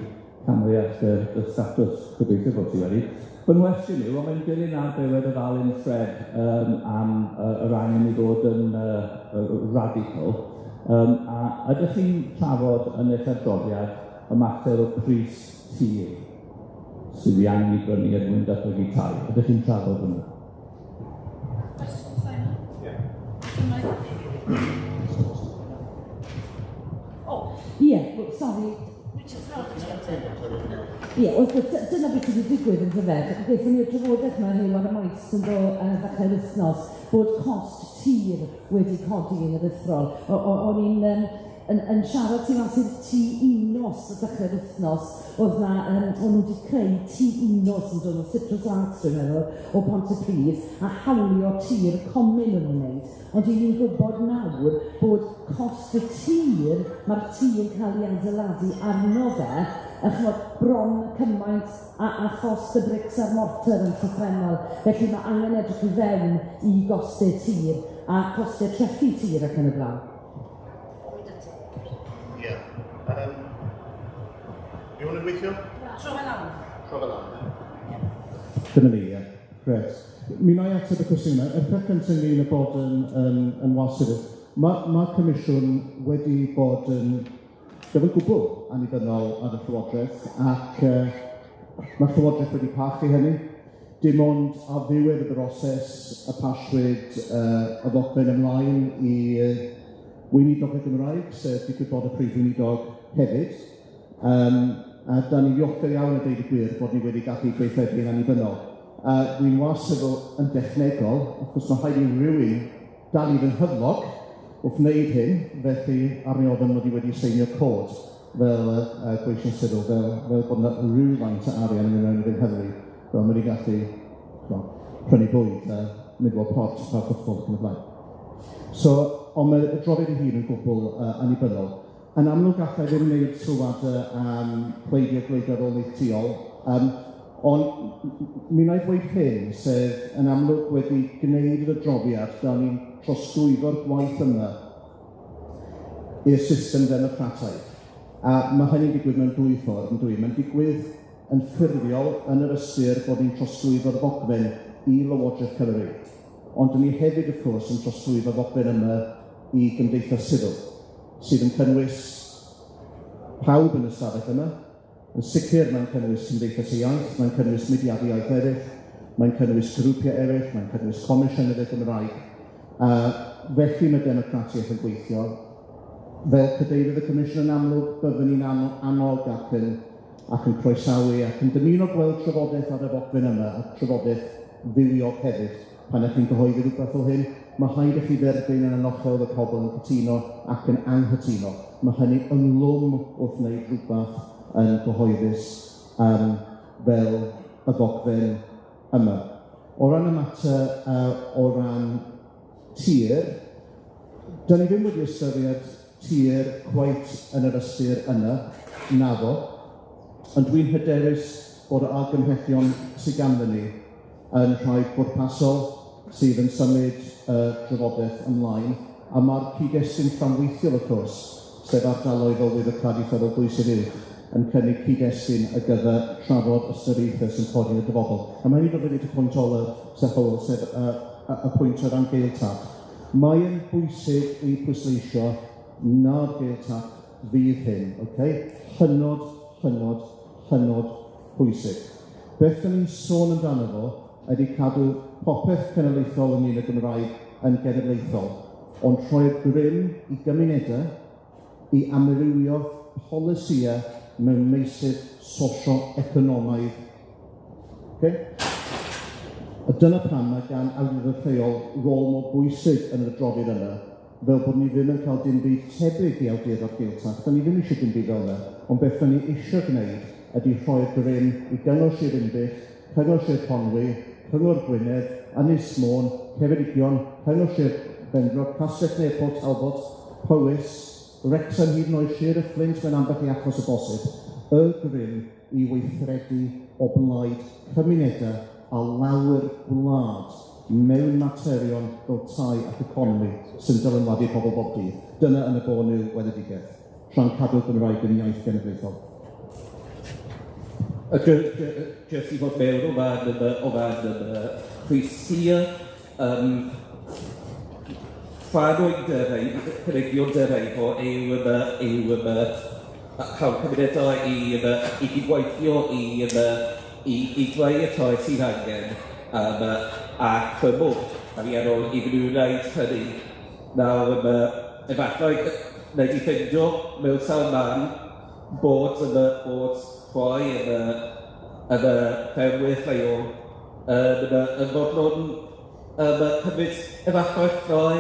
J: camriach y statws, gobeithio bod ti wedi. Fy ngwestiwn yw, ond mae'n dilyn ar bewed y ddalun Fred am yr angen i fod yn radical, a ydych chi'n trafod yn eich adroddiad y mater o pris tir sydd i angen i brynu er mwyn datblygu tai? Ydych chi'n trafod hwnna?
G: Sorry. Wrth gwrs, dyna beth sydd wedi digwydd yn dyfed. Gaethon ni'r trafodaeth yma rhyw ar y maes yn dod ddechrau'r wythnos bod cost tir wedi codi yn yr wythnos. O'n i'n siarad tu fas i'r tŷ unos y dechrau'r wythnos, o'n nhw wedi creu tŷ unos yn dod o Citrus Arts, dwi'n meddwl, o Pontypridd, a hawlio tir comin yn wneud. Ond i'n gwybod nawr bod cost y tir, mae'r tŷ yn cael ei adeiladu arno fe, chymod bron cymaint a chost y brics a'r mortar yn llythrenol. Felly mae angen edrych i fewn i gostau tir a costau treffi tir ac yn y blaen.
K: Ie. Fi hwn yn gweithio?
G: Tro fel lawn.
F: Dyna ni, ie. Gret. Mi wna i ateb y cwestiwn yna. Y peth gyntaf ni'n bod yn wasif. Mae Comisiwn wedi bod yn gyfyn gwbl annibynnol ar y Llywodraeth, ac mae'r Llywodraeth wedi parchu hynny. Dim ond ar ddiwedd y broses y pasiwyd y ddogfen ymlaen i weinidog y Cymraeg, sef digwydd bod y prif weinidog hefyd. A da ni ddiolchgar iawn a deud y gwir bod ni wedi gallu gweithredu yn annibynnol. Dwi'n wasif yn dechnegol, achos mae rhaid i rywun dal i fy nghyflog wrth wneud hyn, felly arni ofyn mod i wedi seinio cod fel gweision sifil, fel bod yna rhywfaint o arian yn mewn i fy nghyflu, fel mae wedi gallu prynu bwyd, mynd fel pot, pa ffwrdd yn y blaen. So, ond mae y drofiad i hun yn gwbl annibynnol. Yn amlwg gallai ddim wneud sylwadau am pleidio gwleidyddol neithiol, ond mi wna i ddweud hyn, sef yn amlwg wedi gwneud y adroddiad, da ni'n trosglwyddo'r gwaith yma i'r system democrataidd. A mae hynny'n digwydd mewn dwy ffordd, yn dwy. Mae'n digwydd yn ffurfiol yn yr ystyr bod ni'n trosglwyddo'r ddogfen i Lywodraeth Cymru. Ond dyn ni hefyd, wrth gwrs, yn trosglwyddo'r ddogfen yma i Cymdeithas sifil, sydd yn cynnwys pawb yn y stafell yma. Yn sicr mae'n cynnwys Cymdeithas Iaith, mae'n cynnwys mudiadau iaith eraill, mae'n cynnwys grwpiau eraill, mae'n cynnwys Comisiynydd Cymraeg. Felly mae democratiaeth yn gweithio. Fel cadeirydd y Comisiwn yn amlwg, byddwn ni'n annog ac yn croesawu ac yn dymuno gweld trafodaeth ar y ddogfen yma, a trafodaeth ddiwiog hefyd. Pan ydych chi'n gyhoeddi rhywbeth o hyn, mae rhaid i chi dderbyn yn anochel y pobl yn cytuno ac yn anghytuno. Mae hynny yn lwm wrth wneud rhywbeth yn gyhoeddus fel y ddogfen yma. O ran y mater o ran tir, da ni ddim wedi ystyried tir cweit yn yr ystyr yna, naddo, ond dwi'n hyderus bod y argymhellion sydd ganddo ni yn rhai bwrpasol sydd yn symud y trafodaeth ymlaen, a mae'r cyd-destun fframweithiol, wrth gwrs, sef ardaloedd o wyddocad ieithyddol bwysig uwch, yn cynnig cyd-destun ar gyfer trafod ystyriaethau sy'n codi yn y dyfodol. A mae'n un o fyddi y pwynt ola, sef y pwynt o ran geiltach. Mae'n bwysig i pwysleisio na'r geiltach fydd hyn, hynod pwysig. Beth da ni'n sôn amdano fo ydy cadw popeth cenedlaethol ynglyn y Gymraeg yn genedlaethol, ond rhoi'r grym i gymunedau i amrywio polisïau mewn meysydd sosio-economaidd. A dyna pam mae gan awdurdod lleol rôl mor bwysig yn y adroddiad yna, fel bod ni ddim yn cael dim byd tebyg i awdurdod geiltach. Da ni ddim eisiau dim byd fel yna, ond beth da ni eisiau gwneud ydy rhoi'r grym i gyngor Sir Ynbych, cyngor Sir Conwy, cyngor Gwynedd, Ynys Môn, Ceredigion, cyngor Sir Benfro, Castell Neu Talbot, Powys, Wrecsam hyd yn oed Sir y Fflint mewn ambell i achos y bosib, y grym i weithredu o blaid cymunedau a lawer gwlad mewn materion fel tai ac economi sy'n dylanwadu pobl bob dydd. Dyna yn y bon yw weledigaeth, rhan cadw'r Gymraeg yn iaith genedlaethol.
E: Jyst i fod mewn o fan chwysia, cynigion dyrreifo yw cael cymunedau i gydweithio i greu y tai sydd angen a chymwch. A fi ar ôl iddyn nhw wneud hynny. Nawr, efallai wneud i ffindio mewn sawl man bod rhoi yn y Trefnwyr lleol yn fod nhw'n cymryd efallai rhoi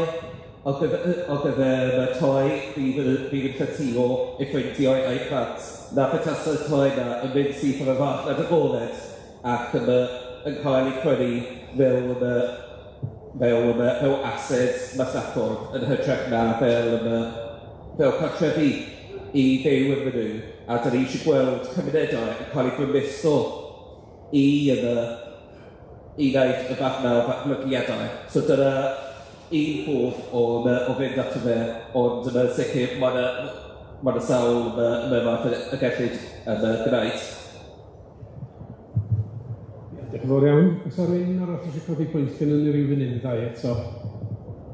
E: o gyfer y toi bydd yn cytuno i ffeindio ei plant. Na petasau toi na yn mynd sydd o'r fath nad y golet ac yn cael ei prynu fel ased masnachol yn hytrach na fel cartrefi i fyw yn nhw. A da ni eisiau gweld cymunedau yn cael ei grymuso i wneud y fath na o ddatblygiadau. So dyna un ffordd o fynd at y fe, ond yn sicr mae'n sawl math y gellid yn gwneud.
B: Diolch yn fawr iawn. Os o'r un arall eisiau codi pwynt gen yn ryw funud i ddau eto?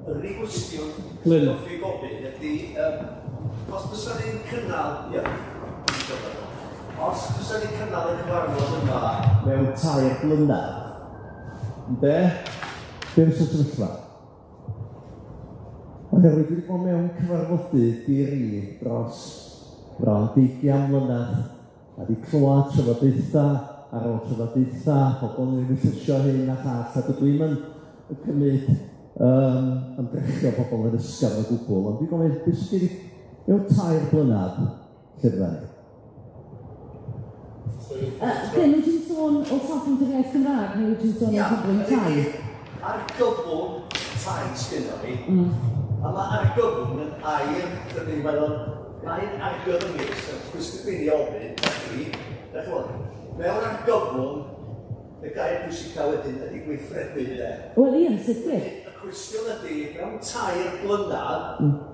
K: Yr unig gwestiwn
B: Glyn.
K: fi gofyn ydy, os bysa ni'n cynnal, os bysa ni'n cynnal y cyfarfod yma mewn 3 blynedd,
F: Be fysa'r sefyllfa? Oherwydd wedi bod mewn cyfarfodydd diri dros bron 20 mlynedd, a wedi clywed trafodaethau ar ôl trafodaethau, pobl yn wythysio hyn a llall, a dydw i'm yn cymryd ymdrechio pobl yn ysgafn o gwbl, ond dwi'n gofyn, beth sydd wedi mewn 3 blynedd llyfrau ni?
G: Glyn, wyt ti'n sôn o safon yr iaith Cymraeg, neu wyt ti'n sôn o cyflwyn tai?
K: Ar gyflwyn tai sgynno ni, a mae ar gyflwyn yn air, dyn ni'n meddwl, mae'n agor y mis, yn gwestiwn ofyn, mewn ar gyflwyn, y gair pwysicaf wedyn ydy gweithredu yna.
G: Wel, ie, sicr.
K: Y cwestiwn ydy, mewn 3 blynedd,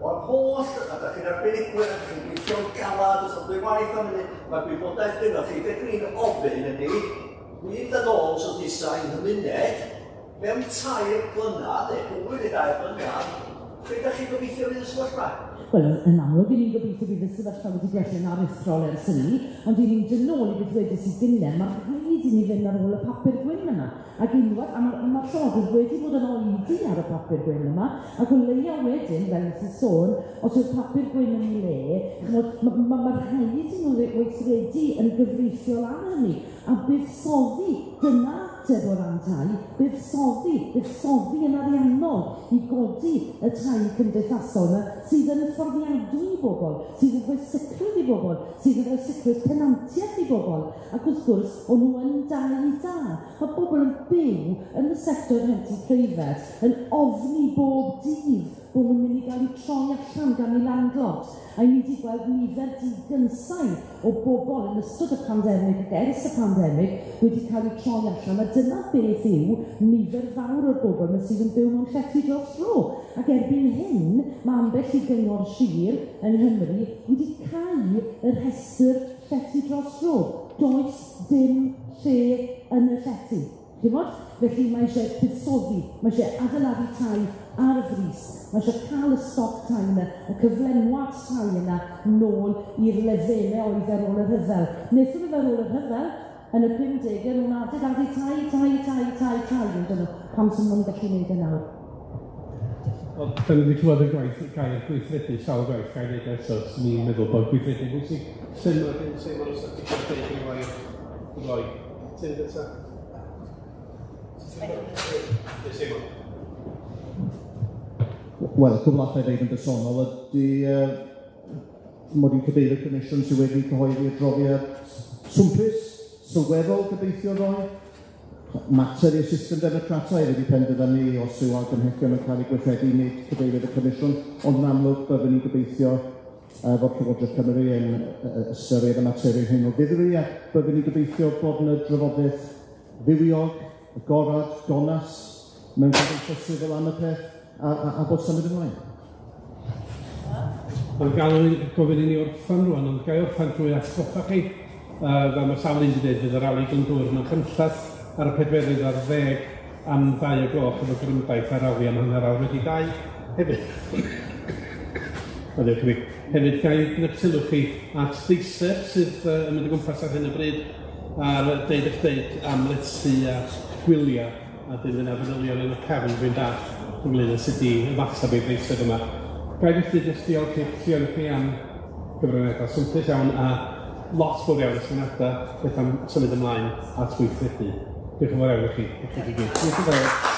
K: o'r holl, a da chi'n arbenigwyr, a chi'n gweithio'n galad, os ydw'n waith am hynny, mae'r gwybodaeth gyda chi, da chi'n ofyn ydy, mynd yn ôl os ydw i'n hymuned, mewn 3 blynedd, neu 2 blynedd, lle da chi'n gobeithio fydd y sefyllfa?
G: Wel, yn amlwg, ni'n gobeithio bydd y sefyllfa wedi gwellio'n aruthrol ers hynny, ond ni'n mynd yn ôl i beth wedys i gynnar, mae'r rhaid i ni fynd ar ôl y papur gwyn yma. Ac unwaith, a mae'r llywodraeth wedi bod yn oedi ar y papur gwyn yma, ac o leia wedyn, fel ys i sôn, os yw'r papur gwyn yn ei le, mae'r rhaid i nhw weithredu yn gyfreithiol am hynny, a buddsoddi, dyna ateb o ran tai, buddsoddi yn ariannol i godi y tai cymdeithasol yna, sydd yn hyfforddiadwy i bobl, sydd yn rhoi sicrwydd i bobl, sydd yn rhoi sicrwydd penantiaeth i bobl, ac wrth gwrs, o'n nhw yn da. Mae bobl yn byw yn y sector rhentu preifat, yn ofni bob dydd bod nhw'n mynd i gael eu troi allan gan eu landlord. A ni wedi gweld nifer digynsau o bobl yn ystod y pandemig ac ers y pandemig wedi cael eu troi allan a dyna beth yw nifer fawr o'r bobl sydd yn byw mewn llety dros dro. Ac erbyn hyn, mae ambell i gyngor sir yng Nghymru wedi cau y rhestr llety dros dro. Does dim lle yn y llety. Felly mae eisiau buddsoddi, mae eisiau adeiladu tai ar y frys, mae eisiau cael y stoc tai yna, y cyflenwad tai yna nôl i'r lefelau oedd ar ôl y rhyfel. Wnaethon nhw ar ôl y rhyfel, yn y 50au, nhw'n adeiladu tai, yn dyn nhw, pam sy'n nhw'n gallu gwneud e nawr.
B: Wel, da ni wedi clywed y gair gweithredu, sawl gwaith gair neud eto, sy'n ni'n meddwl bod gweithredu bwysig.
A: Sy'n ma'n ystod i gael dweud i roi. Sy'n gyda?
F: Wel, cyflafau ddeud yn bersonol ydy mod i'n cyfeirio Comisiwn sydd wedi cyhoeddi adroddiad swmpus, sylweddol gobeithio roi. Mater i'r system democrataidd wedi penderfynu os yw argymhellion yn cael ei gweithredu nid cyfeiriad y Comisiwn, ond yn amlwg byddwn ni'n gobeithio fod Llywodraeth Cymru yn ystyried y materion hyn o ddifri, ac byddwn ni'n gobeithio bod yna drafodaeth ddiwiog, agorad, gonas, mewn cymdeithas fel am y peth, a bod symud ymlaen.
B: Mae'n gael yn gofyn i ni orffan rwan, ond gai orffan drwy atgoffa chi. Fel mae sawl un wedi dweud, fydd yr alu glyndŵr mewn cynllaeth ar y 4 ar 10 am 2 o gloch efo Grymdaeth ar awi am hanner awr wedi 2. Hefyd gai sylw chi at ddeiseb sydd yn mynd o gwmpas ar hyn o bryd ar deud eich deud am lethu a gwyliau a dyn yna fanylion yn y cefn dwi'n dall ynglyn â sut i ymateb i'r ddeiseb yma. Gai felly jyst diolch chi am gyfraniadau swmpus iawn a lot fawr iawn o syniadau beth am symud ymlaen at gweithredu. Diolch yn fawr iawn i chi. Diolch yn fawr.